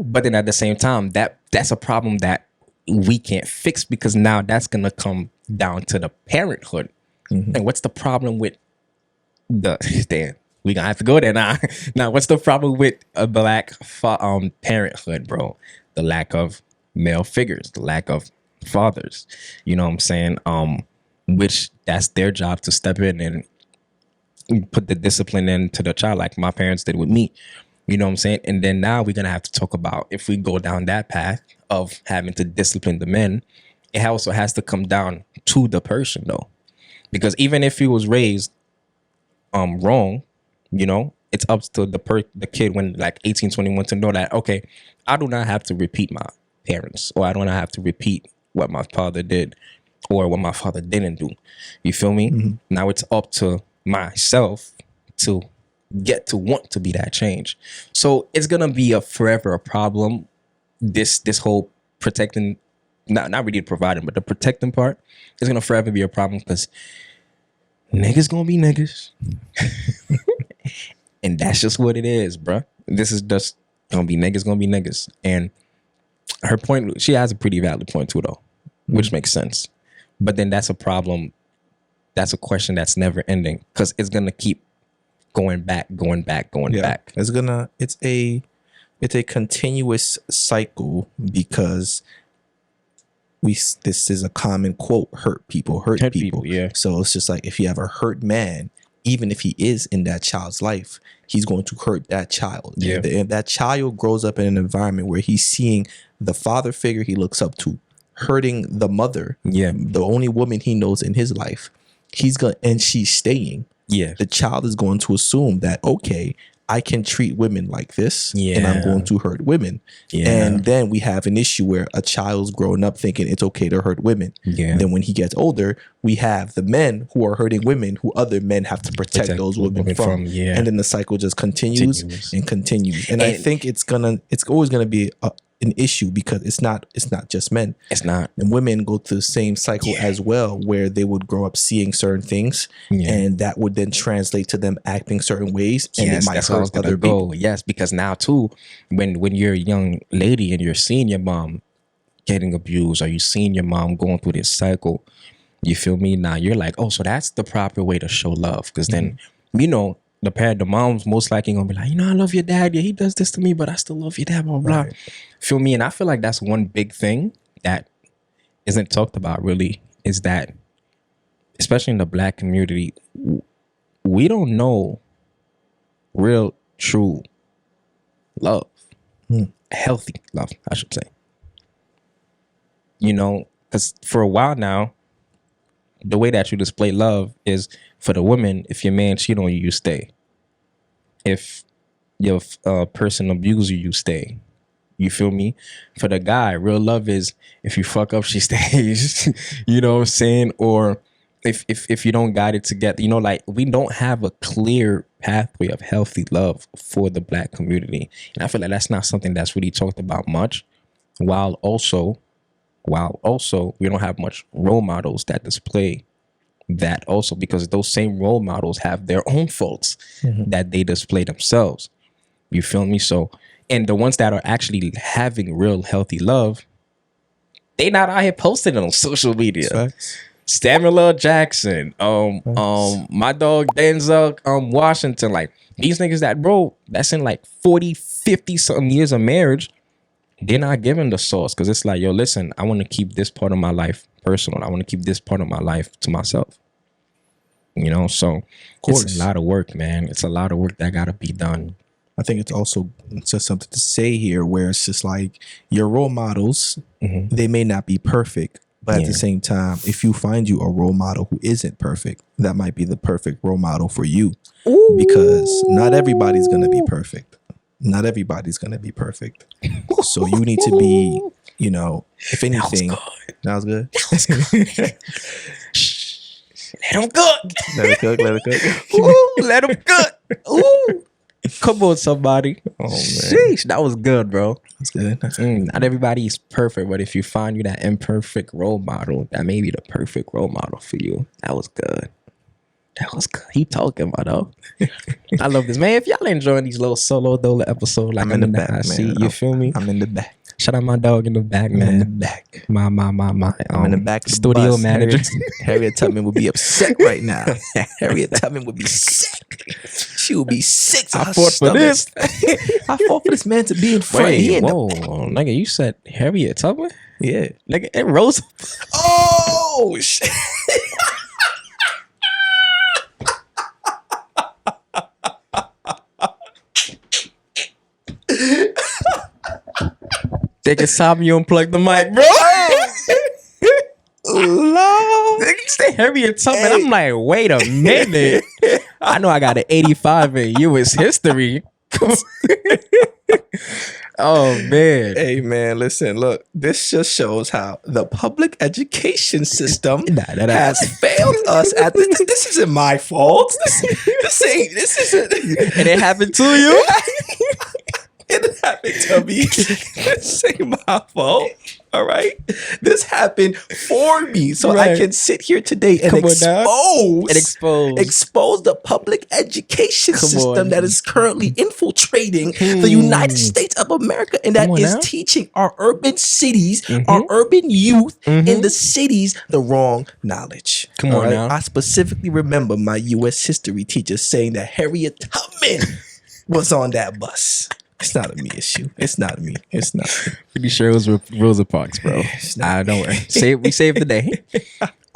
But then at the same time, that's a problem that we can't fix because now that's going to come down to the parenthood. And what's the problem with damn, we going to have to go there now. Now, what's the problem with a black parenthood, bro? The lack of male figures, the lack of fathers. You know what I'm saying? Which that's their job to step in and put the discipline into the child like my parents did with me. You know what I'm saying? And then now we're going to have to talk about if we go down that path of having to discipline the men, it also has to come down to the person though. Because even if he was raised wrong, you know, it's up to the kid when like 18, 21 to know that, okay, I do not have to repeat my parents or I do not have to repeat what my father did or what my father didn't do. You feel me? Now it's up to myself to get to want to be that change. So it's gonna be forever a problem. This whole protecting, not really providing, but the protecting part is gonna forever be a problem because niggas gonna be niggas, and that's just what it is, bruh. This is just gonna be niggas, and her point, she has a pretty valid point too, though, which makes sense. But then that's a problem. That's a question that's never ending because it's gonna keep going back. It's a continuous cycle because this is a common quote: hurt people hurt people. Yeah. So it's just like if you have a hurt man, even if he is in that child's life, he's going to hurt that child. Yeah. If that child grows up in an environment where he's seeing the father figure he looks up to hurting the mother, the only woman he knows in his life, and she's staying. The child is going to assume that, okay, I can treat women like this and I'm going to hurt women. And then we have an issue where a child's growing up thinking it's okay to hurt women. And then when he gets older, we have the men who are hurting women who other men have to protect those women from. And then the cycle just continues and continues. And I think it's always gonna be an issue because it's not just men. It's not. And women go through the same cycle as well, where they would grow up seeing certain things, and that would then translate to them acting certain ways, and it might hurt other people. Yes, because now too, when you're a young lady and you're seeing your mom getting abused, or you seeing your mom going through this cycle, you feel me? Now you're like, oh, so that's the proper way to show love, because then you know. The mom's most likely gonna be like, you know, I love your dad. Yeah, he does this to me, but I still love your dad, blah, blah. Right. Feel me? And I feel like that's one big thing that isn't talked about really, is that, especially in the black community, we don't know real, true love. Healthy love, I should say. You know, because for a while now, the way that you display love is for the woman. If your man cheat on you, you stay. If your person abuse you, you stay. You feel me? For the guy, real love is if you fuck up, she stays. You know what I'm saying? Or if you don't got it together, you know, like we don't have a clear pathway of healthy love for the Black community. And I feel like that's not something that's really talked about much. While also we don't have much role models that display that also, because those same role models have their own faults that they display themselves. You feel me? So, and the ones that are actually having real healthy love, they not out here posting it on social media. Facts. Samuel L. Jackson, my dog Denzel Washington, like these niggas that, bro, that's in like 40, 50 something years of marriage, they're not giving the sauce because it's like, yo, listen, I want to keep this part of my life personal. I want to keep this part of my life to myself. You know, so it's a lot of work, man. It's a lot of work that got to be done. I think it's also just something to say here where it's just like your role models, they may not be perfect, but at the same time, if you find you a role model who isn't perfect, that might be the perfect role model for you. Ooh. Because not everybody's going to be perfect. Not everybody's going to be perfect. So you need to be, you know, if anything, that was good. Let him cook. Let it cook. Let it cook. Ooh, let him cook. Ooh. Come on, somebody. Oh, man. Sheesh, that was good, bro. That's good. Not everybody is perfect, but if you find you that imperfect role model, that may be the perfect role model for you. That was good. That was good. He talking about though. I love this, man. If y'all enjoying these little solo Dolo episodes, like I'm in the back, man. You feel me? I'm in the back. Shout out my dog in the back, man. In the back. My. I'm in the back of the studio bus. manager. Harriet Tubman would be upset right now. Harriet Tubman would be sick. She would be sick. I fought for this. I fought for this man to be in front. Wait, whoa, nigga, you said Harriet Tubman? Yeah, nigga, and Rose. Oh shit. Take it's time you unplug the mic, bro. Lord. You say Harriet Tubman. Hey. I'm like, wait a minute. I know I got an 85 in U.S. history. Oh, man. Hey, man, listen, look, this just shows how the public education system has failed us at this. This isn't my fault. This isn't. And it happened to you? It happened to me. This ain't my fault. All right. This happened for me. So I can sit here today and expose the public education system that is currently infiltrating the United States of America. And that is teaching our urban cities, our urban youth in the cities, the wrong knowledge. Come on now. I specifically remember my U.S. history teacher saying that Harriet Tubman was on that bus. It's not a me issue. It's not me. It's not. Pretty sure it was Rosa Parks, bro. I don't worry. We saved the day.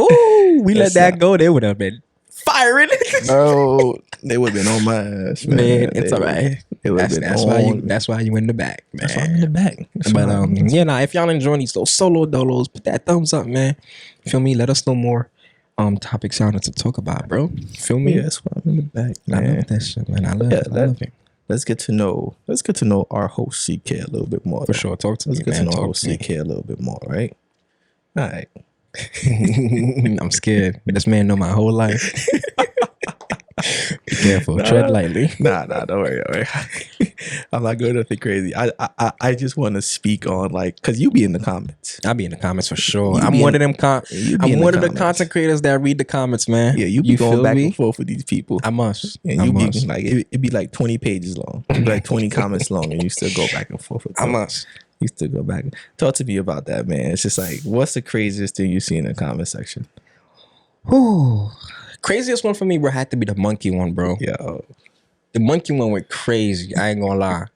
Ooh, we let that go. They would have been firing. Bro, they would have been on my ass, man. It's all right. That's why you in the back, man. That's why I'm in the back. If y'all enjoying these little solo Dolos, put that thumbs up, man. Feel me? Let us know more topics y'all need to talk about, bro. Feel me? Yeah, that's why I'm in the back, man. I love that shit, man. I love it. Let's get to know our host CK a little bit more. For sure. Talk to me, man. Let's get to know our host CK a little bit more, right? All right. I'm scared. This man know my whole life. Be careful. Tread lightly. Nah, don't worry. I'm not going nothing crazy. I just want to speak on, like, because you be in the comments. I'll be in the comments for sure. I'm one of them. I'm one of the content creators that read the comments, man. Yeah, you be going back and forth with these people. I must. And you be like, it'd be like 20 pages long. It'd be like 20 comments long, and you still go back and forth with them. I must. You still go back. Talk to me about that, man. It's just like, what's the craziest thing you see in the comment section? Whew. Craziest one for me, bro, had to be the monkey one, bro. Yeah. The monkey one went crazy. I ain't gonna lie.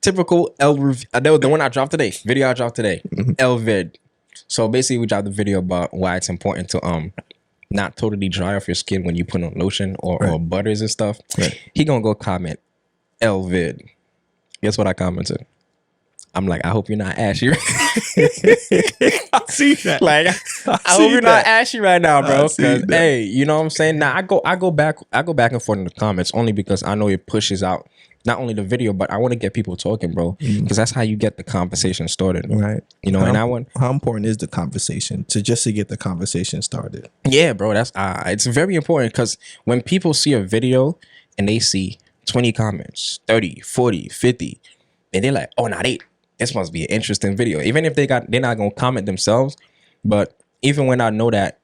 Typical L review. The one I dropped today. Video I dropped today. L vid. So basically, we dropped the video about why it's important to not totally dry off your skin when you put on lotion or butters and stuff. Right. He gonna go comment Elvid. Guess what I commented? I'm like, I hope you're not ashy. I see that. Like, I hope you're not ashy right now, bro. Because hey, you know what I'm saying? Now I go back and forth in the comments only because I know it pushes out not only the video, but I want to get people talking, bro. Because that's how you get the conversation started, right? You know, how important is the conversation to get the conversation started? Yeah, bro. That's it's very important because when people see a video and they see 20 comments, 30, 40, 50, and they're like, oh, this must be an interesting video. Even if they're not gonna comment themselves, but even when I know that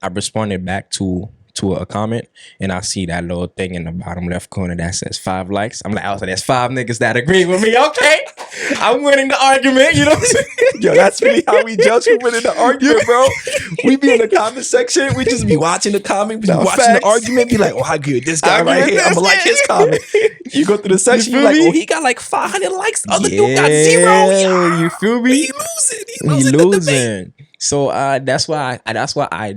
I responded back to a comment and I see that little thing in the bottom left corner that says 5 likes, I'm like, oh, so there's 5 niggas that agree with me. Okay, I'm winning the argument. You know what I'm saying? Yo, that's really how we judge who winning the argument, bro. We be in the comment section. We just be watching the comment, be watching the argument, be like, oh, how good this guy right here. I'm gonna like his comment. You go through the section, you're like, oh, he got like 500 likes. Other dude got 0. Yeah, you feel me? He losing. So that's why I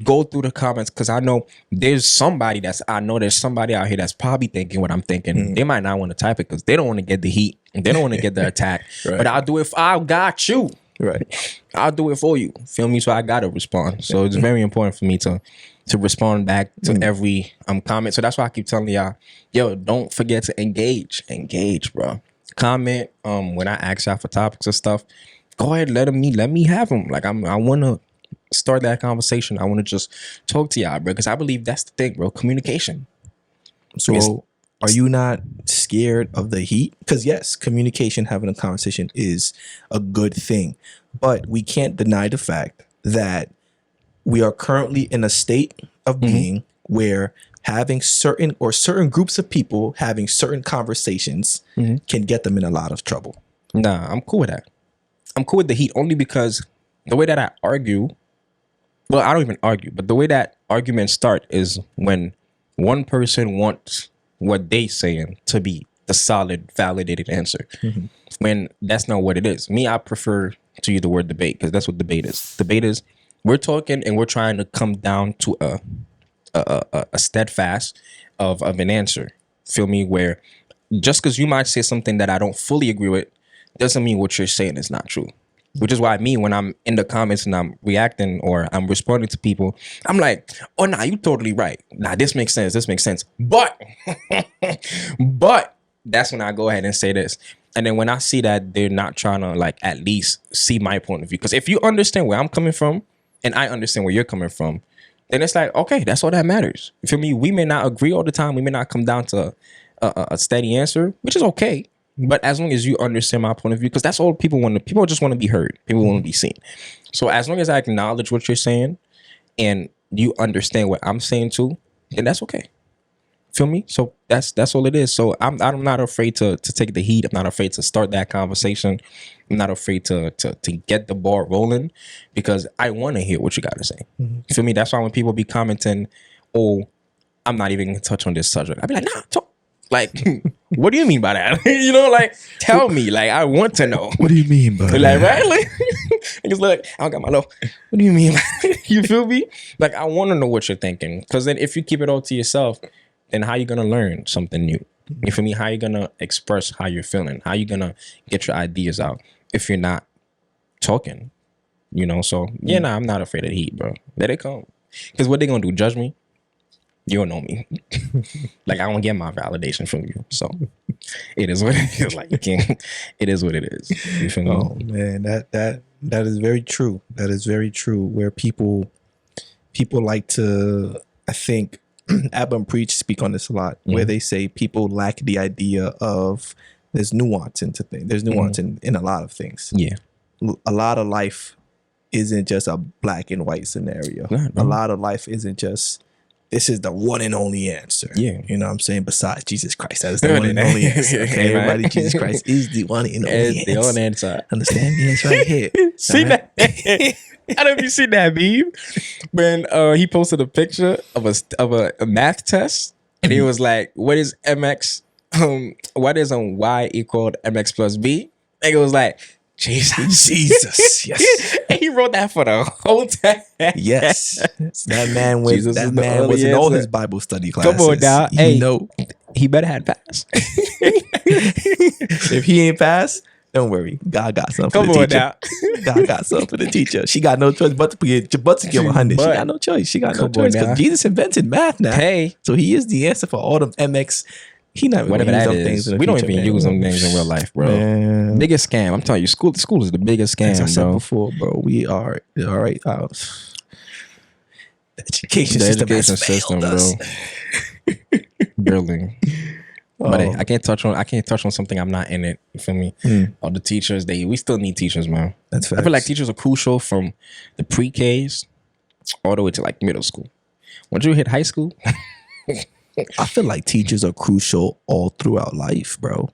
go through the comments, because I know there's somebody out here that's probably thinking what I'm thinking. They might not want to type it because they don't want to get the heat. They don't want to get the attack. Right. But I'll do it. I got you. Right. I'll do it for you. Feel me? So I gotta respond. So it's very important for me to respond back to every comment. So that's why I keep telling y'all, yo, don't forget to engage, bro. Comment when I ask y'all for topics and stuff. Go ahead, let me have them. Like I want to start that conversation. I want to just talk to y'all, bro, because I believe that's the thing, bro. Communication. So are you not scared of the heat? Because yes, communication, having a conversation is a good thing, but we can't deny the fact that we are currently in a state of being where having certain groups of people having certain conversations can get them in a lot of trouble. Nah, I'm cool with that. I'm cool with the heat only because the way that I argue, well, I don't even argue, but the way that arguments start is when one person wants what they saying to be the solid, validated answer. When that's not what it is. Me, I prefer to use the word debate because that's what debate is. Debate is we're talking and we're trying to come down to a steadfast of an answer. Feel me? Where just because you might say something that I don't fully agree with doesn't mean what you're saying is not true. Which is why me, when I'm in the comments and I'm reacting or I'm responding to people, I'm like, oh, nah, you totally right. Nah, this makes sense. But that's when I go ahead and say this. And then when I see that they're not trying to like at least see my point of view, because if you understand where I'm coming from and I understand where you're coming from, then it's like, okay, that's all that matters. For me, we may not agree all the time. We may not come down to a steady answer, which is okay. But as long as you understand my point of view, because that's all people want. People just want to be heard. People want to be seen. So as long as I acknowledge what you're saying and you understand what I'm saying too, then that's okay. Feel me? So that's all it is. So I'm not afraid to take the heat. I'm not afraid to start that conversation. I'm not afraid to get the ball rolling because I want to hear what you got to say. Feel me? That's why when people be commenting, oh, I'm not even gonna touch on this subject, I'd be like, nah, talk. Like, what do you mean by that? You know, like, tell me. Like, I want to know. What do you mean by that? Like, right? Like, niggas like, I don't got my love. What do you mean? You feel me? Like, I want to know what you're thinking. Because then if you keep it all to yourself, then how you going to learn something new? You feel me? How you going to express how you're feeling? How you going to get your ideas out if you're not talking? You know, so, yeah, nah, I'm not afraid of the heat, bro. Let it come. Because what they going to do? Judge me? You don't know me. Like, I don't get my validation from you. So it is what it is. Like, you can't, it is what it is. You feel me? Oh man, that is very true. That is very true. Where people like to, I think Abba and Preach speak on this a lot, where they say people lack the idea of there's nuance into things. There's nuance in a lot of things. Yeah. A lot of life isn't just a black and white scenario. A lot of life isn't just, this is the one and only answer. Yeah. You know what I'm saying? Besides Jesus Christ, that is the one and only answer. Okay, everybody, Jesus Christ is the one and only answer. The only answer. Understand? Yes, right here. See that? I don't know if you see that meme when he posted a picture of a math test and he was like, what is MX? What is Y equaled MX plus B? And it was like, Jesus, yes. And he wrote that for the whole time. Yes, that man was in all his Bible study classes. Come on now, hey, He better had passed. If he ain't passed, don't worry. God got something Come for the on teacher. now. God got something for the teacher. She got no choice but to give 100. She got no choice. She got no Come on choice now. because Jesus invented math now. Hey, So he is the answer for all them MX. He not even whatever gonna use that them things is, in the we don't future, even man. use them things in real life, bro. Man. Biggest scam. I'm telling you, school is the biggest As I scam, said bro. before, bro, we are all right. The education The system education has failed system, us. bro. Really. But Oh. I can't touch on something I'm not in it. You feel me? All the teachers, we still need teachers, man. That's facts. I feel like teachers are crucial from the pre-Ks all the way to like middle school. Once you hit high school, I feel like teachers are crucial all throughout life, bro.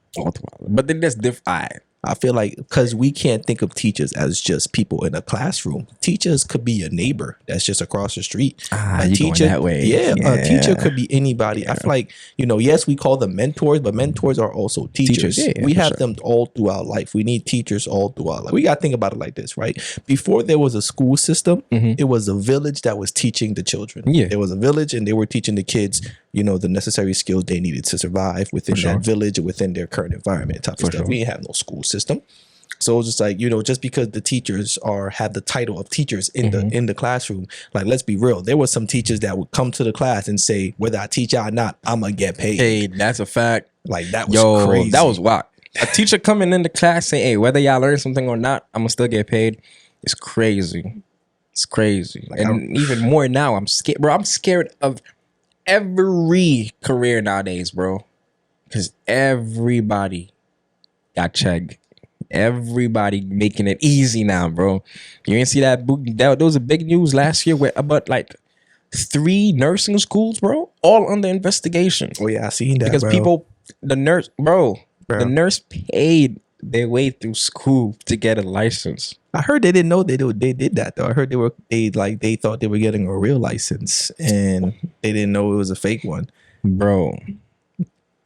but then there's different. I feel like because we can't think of teachers as just people in a classroom. Teachers could be a neighbor that's just across the street. A you teacher, going that way? Yeah, a teacher could be anybody. I feel like, yes, we call them mentors, but mentors are also teachers. Yeah, we for have sure. them all throughout life. We need teachers all throughout life. We got to think about it like this, right? Before there was a school system, it was a village that was teaching the children. Yeah. There was a village and they were teaching the kids, the necessary skills they needed to survive within that village or within their current environment type of stuff. sure. We didn't have no school system. So it's just like, just because the teachers have the title of teachers in the classroom, like, let's be real. There were some teachers that would come to the class and say, whether I teach y'all or not, I'm gonna get paid. Hey, that's a fact. Like, that was crazy. That was wild. A teacher coming into class saying, hey, whether y'all learn something or not, I'm gonna still get paid. It's crazy. It's crazy. Like, and even more now, I'm scared, bro. I'm scared of every career nowadays, bro. Because everybody got checked. Everybody making it easy now, bro. You didn't see that? There was a big news last year where about like 3 nursing schools, bro, all under investigation. Oh yeah, I seen that Because bro. the nurse paid their way through school to get a license. I heard they didn't know they did that though. I heard they thought they were getting a real license and they didn't know it was a fake one, bro.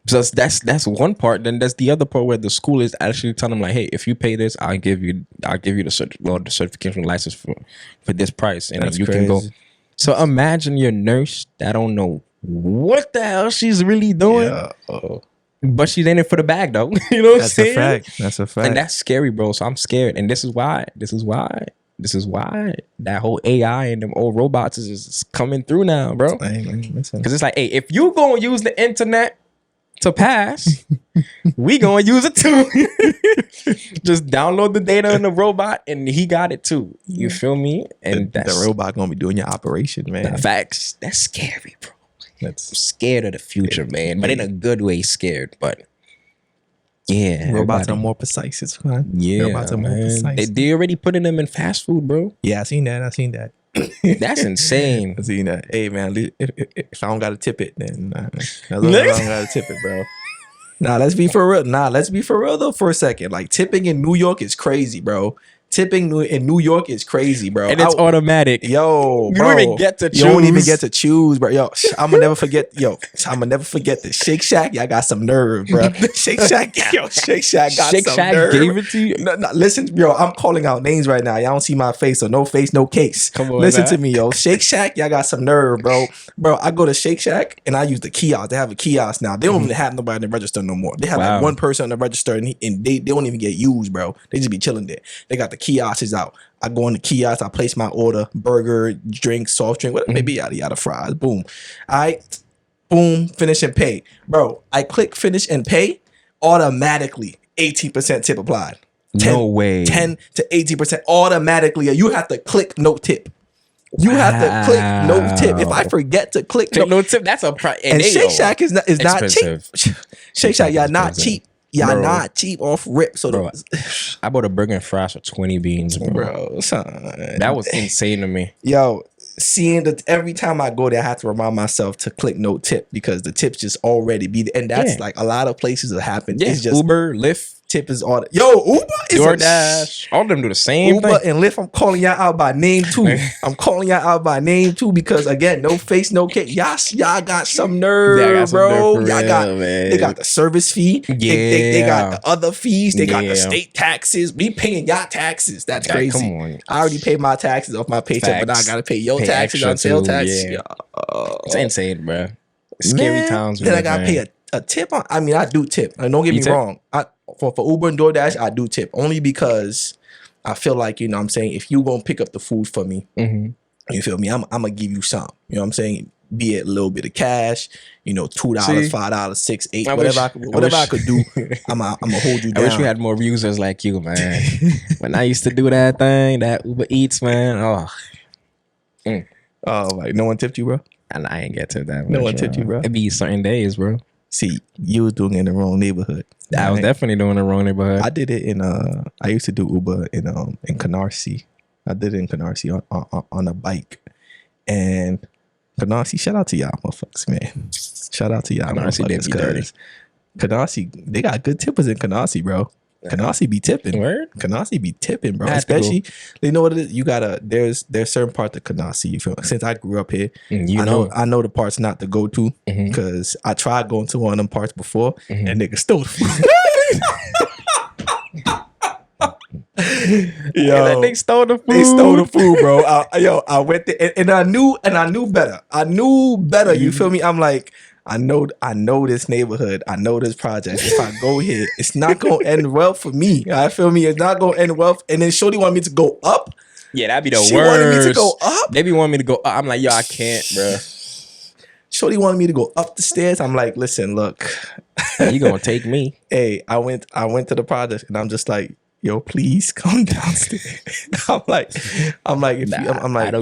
So that's one part. Then there's the other part where the school is actually telling them like, hey, if you pay this, I'll give you the certification license for this price, and That's then you crazy. can go. So imagine your nurse that don't know what the hell she's really doing, but she's in it for the bag though. You know what I'm That's saying? a fact. That's a fact. And that's scary, bro. So I'm scared, and this is why that whole AI and them old robots is coming through now, bro. Because it's like, hey, if you gonna use the internet to pass, we gonna use it too. Just download the data in the robot and he got it too. You feel me? And the robot gonna be doing your operation, man. Facts. That's scary, bro. I'm scared of the future, man. But in a good way scared. But yeah. Robots are more precise. It's fine. Yeah. Robots are more precise. They already putting them in fast food, bro. Yeah, I seen that. That's insane. I seen that. Hey man, if I don't gotta tip it, then I don't gotta tip it, bro. Let's be for real though for a second. Like, tipping in New York is crazy, bro. Tipping in New York is crazy, bro. And it's automatic. Yo, you bro. don't even get to choose. You don't even get to choose, bro. Yo, I'm gonna never forget the Shake Shack. Y'all got some nerve, bro. Shake Shack got Shake some Shack nerve. gave it to you? No, listen, bro. I'm calling out names right now. Y'all don't see my face, so no face, no case. Come on, listen man. to me, yo. Shake Shack, y'all got some nerve, bro. Bro, I go to Shake Shack and I use the kiosk. They have a kiosk now. They don't even have nobody in the register no more. They have like one person on the register and they don't even get used, bro. They just be chilling there. They got the kiosks out. I go on the kiosk, I place my order, burger, drink, soft drink, whatever, maybe yada, fries, boom. Boom, finish and pay. Bro, I click finish and pay, automatically 18% tip applied. No way. 10 to 18% automatically. You have to click no tip. You have to click no tip. If I forget to click no tip, that's a and Shake Shack is not cheap. Shake Shack, y'all not cheap. Y'all not cheap off rip. So bro, I bought a burger and fries for 20 beans, bro. Son, that was insane to me. Yo, seeing that every time I go there, I have to remind myself to click no tip because the tips just already be there. And that's like a lot of places that happen. Yeah, it's just Uber, Lyft. Tip is all. Yo, Uber is DoorDash. All of them do the same Uber thing. and Lyft, I'm calling y'all out by name too. I'm calling y'all out by name too because again, no face, no case. Y'all got some nerve, bro. They got the service fee. Yeah. They got the other fees. They got the state taxes. We paying y'all taxes. That's crazy. Come on. I already paid my taxes off my paycheck, but now I gotta pay your taxes on sales tax. Yeah. It's insane, bro. Scary times. Then I gotta pay a tip on. I mean, I do tip. And don't get me wrong. For Uber and DoorDash, I do tip only because I feel like, you know what I'm saying, if you gonna pick up the food for me, you feel me? I'm gonna give you some. You know what I'm saying? Be it a little bit of cash, you know, $2, $5, $6, $8, whatever I could do. I'm gonna hold you down. I wish we had more users like you, man. When I used to do that thing, that Uber Eats, man. Oh, like no one tipped you, bro? And I ain't get to that. No one tipped you, bro. It be certain days, bro. See, you was doing it in the wrong neighborhood. I was definitely doing the wrong neighborhood. I did it in I used to do Uber in Canarsie. I did it in Canarsie on a bike. And Canarsie, shout out to y'all motherfuckers, man. Shout out to y'all Canarsie did be dirty. Canarsie, they got good tippers in Canarsie, bro. Canarsie be tipping. Word? Canarsie be tipping, bro. Especially, you know what it is? You gotta, there's certain parts of Canarsie, you feel me? Since I grew up here, I know the parts not to go to, because I tried going to one of them parts before, and niggas stole the food. Yo, they stole the food. They stole the food, bro. I went there, and I knew better. I knew better. You feel me? I'm like, I know this neighborhood. I know this project. If I go here, it's not gonna end well for me. I feel me. It's not gonna end well. And then Shorty wanted me to go up. Yeah, that'd be the worst. She wanted me to go up. They be wanting me to go up. I'm like, yo, I can't, bro. Shorty wanted me to go up the stairs. I'm like, listen, look, you gonna take me? Hey, I went to the project, and I'm just like, yo, please come downstairs. I'm like,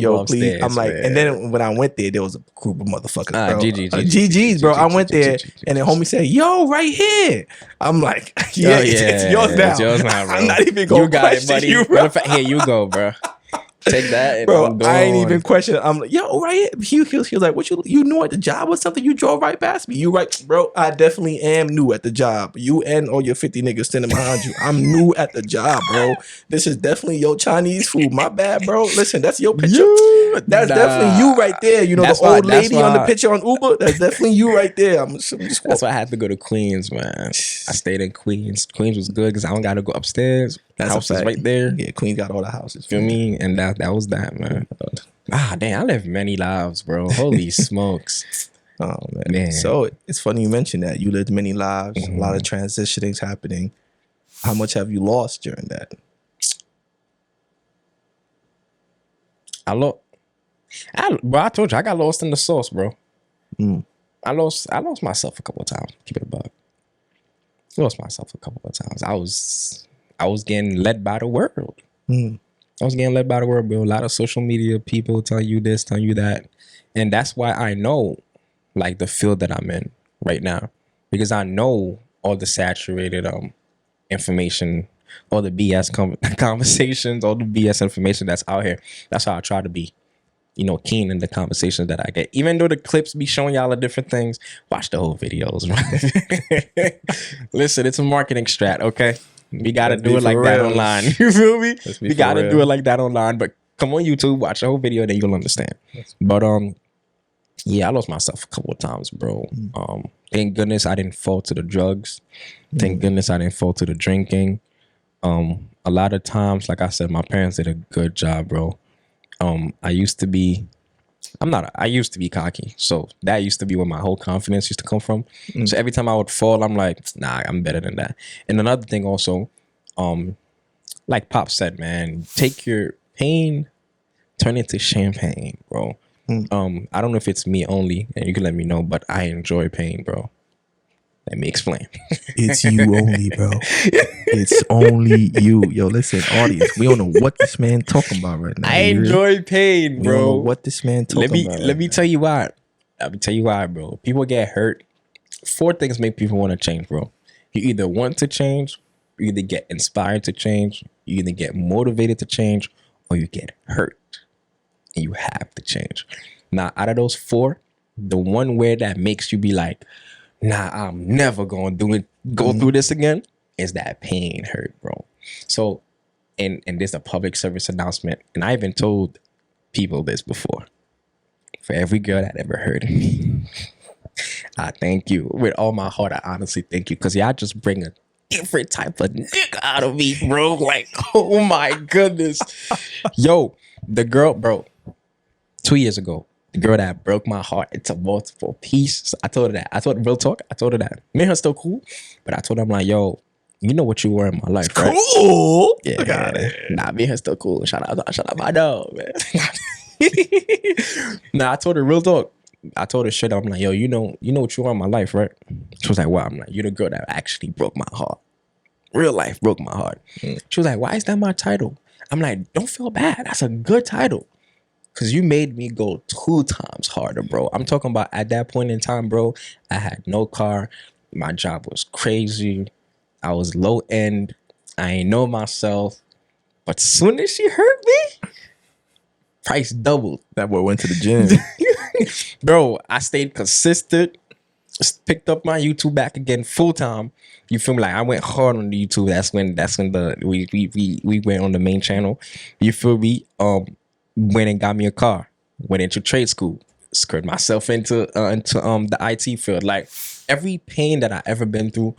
yo, please. I'm like, man. And then when I went there was a group of motherfuckers, bro. GG's, bro. I went there, and then homie said, yo, right here. I'm like, yeah, it's yours now. It's yours now, bro. I'm not even going to question it, buddy. You, bro. Here you go, bro. Take that, bro. I ain't even question it. I'm like, yo, right here. He was like, what you new at the job or something? You drove right past me. You right, bro? I definitely am new at the job. You and all your 50 niggas standing behind you. I'm new at the job, bro. This is definitely your Chinese food. My bad, bro. Listen, that's your picture. That's definitely you right there. You know, the old lady on the picture on Uber. That's definitely you right there. That's why I had to go to Queens, man. I stayed in Queens. Queens was good because I don't got to go upstairs. That's house is right there. Yeah, Queens got all the houses. Feel me? And that was that, man. Damn, I lived many lives, bro. Holy smokes. Oh, man. So it's funny you mentioned that. You lived many lives, a lot of transitionings happening. How much have you lost during that? I told you, I got lost in the sauce, bro. I lost myself a couple of times. Keep it a buck. I lost myself a couple of times. I was getting led by the world. I was getting led by the world, bro. A lot of social media people tell you this, tell you that. And that's why I know, like, the field that I'm in right now. Because I know all the saturated information, all the BS conversations, all the BS information that's out here. That's how I try to be, you know, keen in the conversations that I get. Even though the clips be showing y'all the different things, watch the whole videos, right? Listen, it's a marketing strat, okay? We got to do it like that online. You feel me? We got to do it like that online. But come on YouTube, watch the whole video, then you'll understand. But yeah, I lost myself a couple of times, bro. Thank goodness I didn't fall to the drugs. Thank goodness I didn't fall to the drinking. A lot of times, like I said, my parents did a good job, bro. I used to be cocky. So that used to be where my whole confidence used to come from. So every time I would fall, I'm like, nah, I'm better than that. And another thing also, like Pop said, man, take your pain, turn it to champagne, bro. I don't know if it's me only, and you can let me know, but I enjoy pain, bro. Let me explain. It's you only, bro. It's only you. Yo, listen, audience, we don't know what this man talking about right now. I enjoy pain, bro. We don't know what this man talking about. Let me tell you why. Let me tell you why, bro. People get hurt. 4 things make people want to change, bro. You either want to change, you either get inspired to change, you either get motivated to change, or you get hurt. And you have to change. Now, out of those 4, the one where that makes you be like, nah, I'm never going to go through this again, is that pain hurt, bro. So, and there's a public service announcement, and I even told people this before. For every girl that ever hurt me, I thank you. With all my heart, I honestly thank you. Because y'all just bring a different type of nigga out of me, bro. Like, oh my goodness. Yo, the girl, bro, 2 years ago, The girl that broke my heart into multiple pieces. I told her that. I told her real talk. I told her that. Me and her still cool, but I told her I'm like, yo, you know what you were in my life, right? Cool. Yeah. Got it. Nah, me and her still cool. Shout out my dog, man. Nah, I told her real talk. I told her shit. I'm like, yo, you know what you are in my life, right? She was like, wow. I'm like, you're the girl that actually broke my heart. Real life broke my heart. She was like, why is that my title? I'm like, don't feel bad. That's a good title. Cause you made me go 2 times harder, bro. I'm talking about at that point in time, bro, I had no car. My job was crazy. I was low end. I ain't know myself. But soon as she hurt me, price doubled. That boy went to the gym. Bro, I stayed consistent. Picked up my YouTube back again full time. You feel me? Like I went hard on the YouTube. That's when we went on the main channel. You feel me? Went and got me a car. Went into trade school. Screwed myself into the IT field. Like every pain that I ever been through,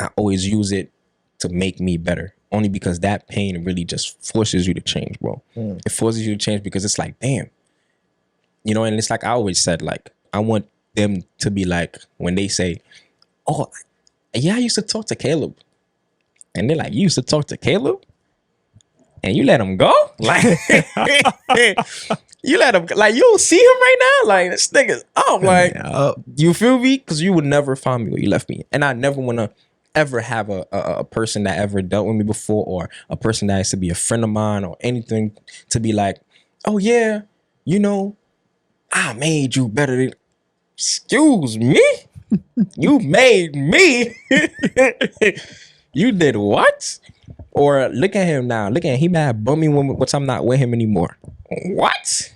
I always use it to make me better. Only because that pain really just forces you to change, bro. It forces you to change because it's like, damn. You know, and it's like I always said, like, I want them to be like, when they say, oh, yeah, I used to talk to Caleb. And they're like, you used to talk to Caleb? And you let him go? Like, you let him, like, you don't see him right now? Like, this nigga's up. Like, you feel me? Because you would never find me where you left me. And I never want to ever have a person that ever dealt with me before, or a person that used to be a friend of mine or anything, to be like, oh, yeah, you know, I made you better than, excuse me? You made me? You did what? Or look at him now. Look at him. He mad bummy once I'm not with him anymore. What?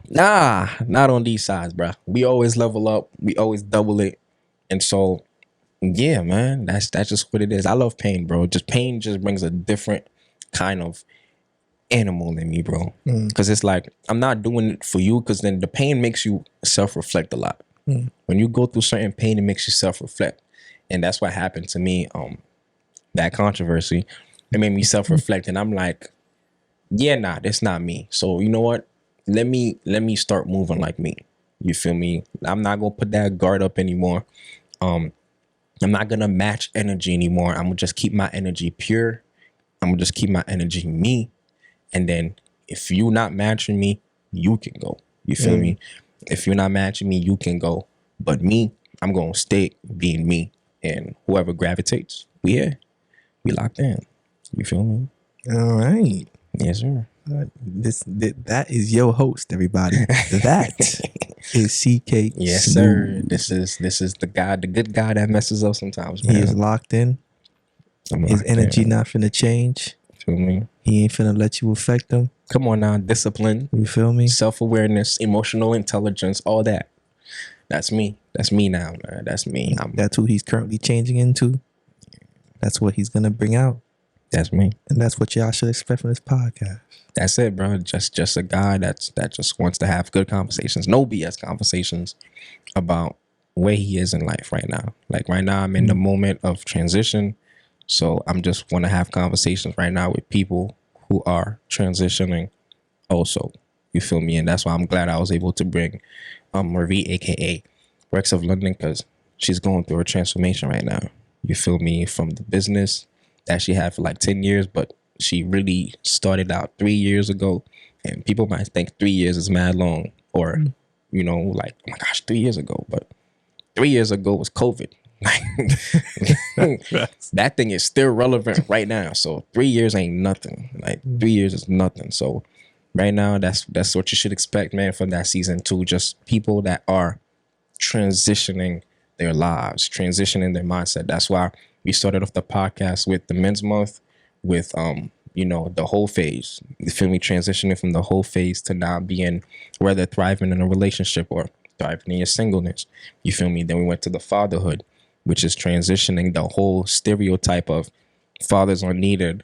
Nah, not on these sides, bro. We always level up. We always double it. And so, yeah, man, that's just what it is. I love pain, bro. Just pain just brings a different kind of animal in me, bro. Because it's like, I'm not doing it for you, because then the pain makes you self-reflect a lot. When you go through certain pain, it makes you self-reflect. And that's what happened to me. That controversy, it made me self-reflect, and I'm like, yeah, nah, that's not me. So you know what? Let me start moving like me. You feel me? I'm not gonna put that guard up anymore. I'm not gonna match energy anymore. I'm gonna just keep my energy pure. I'm gonna just keep my energy me. And then if you're not matching me, you can go. You feel me? If you're not matching me, you can go. But me, I'm gonna stay being me. And whoever gravitates, we locked in. You feel me? All right. Yes, sir. That is your host, everybody. That is CK. Yes, Smooth. sir. This is the guy, the good guy that messes up sometimes, man. He is locked in. His energy not finna change. Feel me? He ain't finna let you affect him. Come on now, discipline. You feel me? Self-awareness, emotional intelligence, all that. That's me. That's me now, man. That's me. That's who he's currently changing into. That's what he's gonna bring out. That's me. And that's what y'all should expect from this podcast. That's it, bro. Just a guy that just wants to have good conversations, no BS conversations about where he is in life right now. Like right now, I'm in the moment of transition. So I'm just want to have conversations right now with people who are transitioning also. You feel me? And that's why I'm glad I was able to bring Marie, aka Rex of London, because she's going through a transformation right now. You feel me? From the business that she had for like 10 years, but she really started out 3 years ago. And people might think 3 years is mad long, or, you know, like, oh my gosh, 3 years ago. But 3 years ago was COVID. That thing is still relevant right now. So 3 years ain't nothing. Like 3 years is nothing. So right now, that's what you should expect, man, from that season 2. Just people that are transitioning their lives, transitioning their mindset. That's why we started off the podcast with the men's month, with you know, the whole phase. You feel me? Transitioning from the whole phase to now being whether thriving in a relationship or thriving in your singleness. You feel me? Then we went to the fatherhood, which is transitioning the whole stereotype of fathers are needed,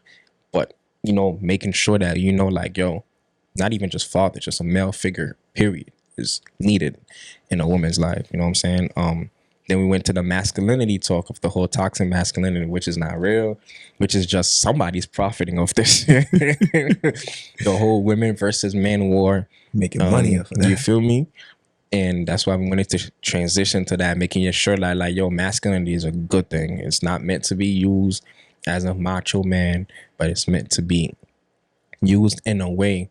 but you know, making sure that, you know, like, yo, not even just father, just a male figure, period, is needed in a woman's life. You know what I'm saying? Then we went to the masculinity talk of the whole toxic masculinity, which is not real, which is just somebody's profiting off this. The whole women versus men war. Making money off of that. You feel me? And that's why we wanted to transition to that, making sure that, like, yo, masculinity is a good thing. It's not meant to be used as a macho man, but it's meant to be used in a way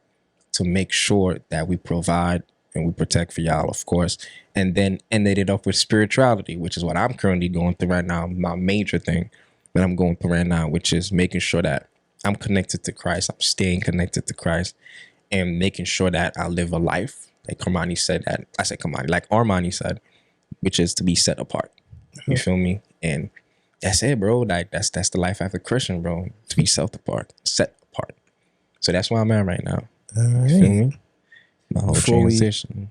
to make sure that we provide and we protect for y'all, of course. And then ended it up with spirituality, which is what I'm currently going through right now. My major thing that I'm going through right now, which is making sure that I'm connected to Christ. I'm staying connected to Christ and making sure that I live a life. Like Armani said that, I said Kamani, like Armani said, which is to be set apart. You feel me? And that's it, bro. Like that's the life after Christian, bro. To be set apart. So that's where I'm at right now. All right. You feel me? My whole transition.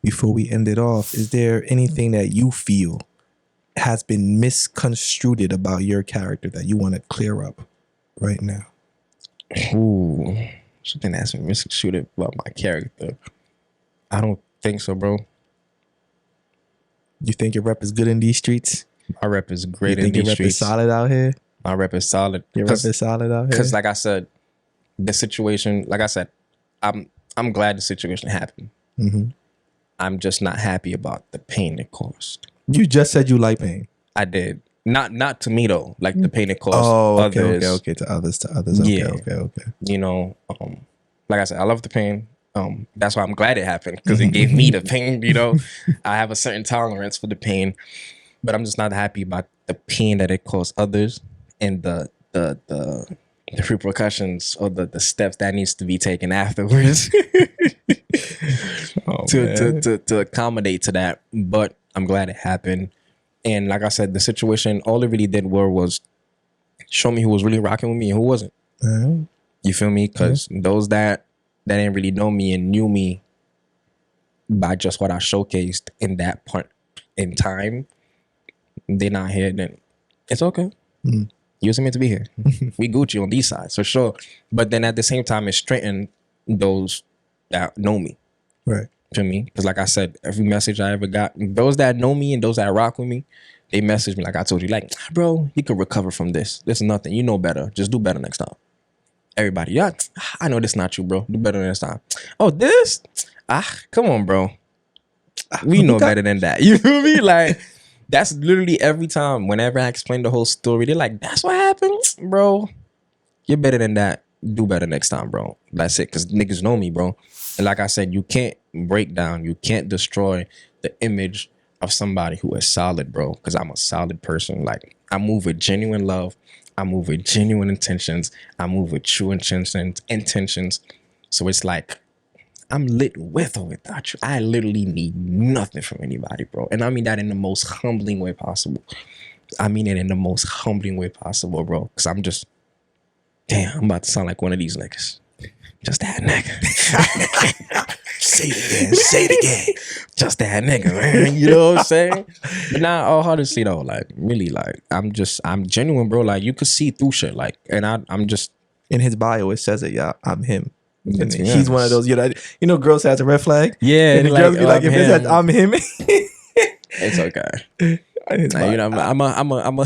Before we end it off, is there anything that you feel has been misconstrued about your character that you want to clear up right now? Ooh, something that's been misconstrued about my character. I don't think so, bro. You think your rep is good in these streets? My rep is great in these streets. Your rep is solid out here? My rep is solid. Your rep is solid out here? Because like I said, the situation, like I said, I'm glad the situation happened. Mm-hmm. I'm just not happy about the pain it caused. You just said you like pain. I did. Not to me though. Like the pain it caused others. Okay. To others. Yeah. Okay. You know, like I said, I love the pain. That's why I'm glad it happened, because it gave me the pain. You know, I have a certain tolerance for the pain, but I'm just not happy about the pain that it caused others and the repercussions or the steps that needs to be taken afterwards to accommodate to that. But I'm glad it happened. And like I said, the situation, all it really did was show me who was really rocking with me and who wasn't. You feel me? Because those that didn't really know me and knew me by just what I showcased in that point in time, they're not here, then it's okay. You wasn't meant to be here. We Gucci on these sides, for sure. But then at the same time, it strengthened those that know me. Right. To me. Because like I said, every message I ever got, those that know me and those that rock with me, they message me like I told you, like, bro, you could recover from this. This is nothing. You know better. Just do better next time. Everybody, yeah, I know this is not you, bro. Do better next time. Oh, this? Come on, bro. We know better than that. You feel me? Like, that's literally every time. Whenever I explain the whole story, they're like, that's what happened? Bro, you're better than that. Do better next time, bro. That's it. Because niggas know me, bro. And like I said, you can't break down. You can't destroy the image of somebody who is solid, bro. Because I'm a solid person. Like, I move with genuine love. I move with genuine intentions. I move with true intentions. So it's like, I'm lit with or without you. I literally need nothing from anybody, bro. And I mean that in the most humbling way possible. I mean it in the most humbling way possible, bro. Because I'm just, damn, I'm about to sound like one of these niggas. Just that nigga. Say it again. Just that nigga, man. You know what I'm saying? But now, all honestly though, like, really, like, I'm genuine, bro. Like, you could see through shit. Like, and I'm just. In his bio, it says it, yeah, I'm him. And he's one of those, you know, girls has a red flag. Yeah. And the girls be like, if it says I'm him. It's okay. Nah, you know, I'm a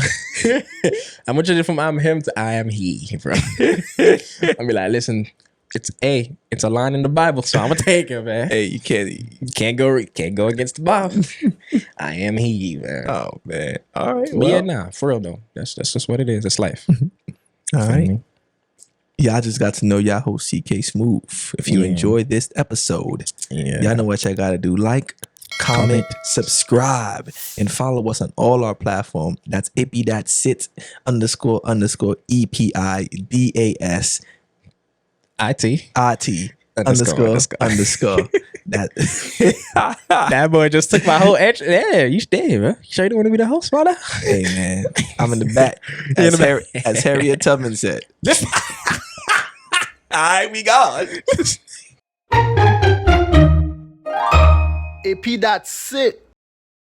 change it from I'm him to I am he, bro. I be like, listen, it's a line in the Bible, so I'm gonna take it, man. Hey, you can't go against the Bible. I am he, man. Oh man. All right. But yeah, nah, for real though. That's just what it is. It's life. All right. Y'all just got to know y'all host CK Smooth. If you enjoyed this episode, y'all know what y'all gotta do. Like, comment, subscribe, and follow us on all our platforms. That's ippy.sit __ EPIDAS IT __ That boy just took my whole edge. Yeah, you stay, bro. You sure you don't want to be the host, brother? Hey man, I'm in the back. As Harriet Tubman said. All right, we gone. AP.sit.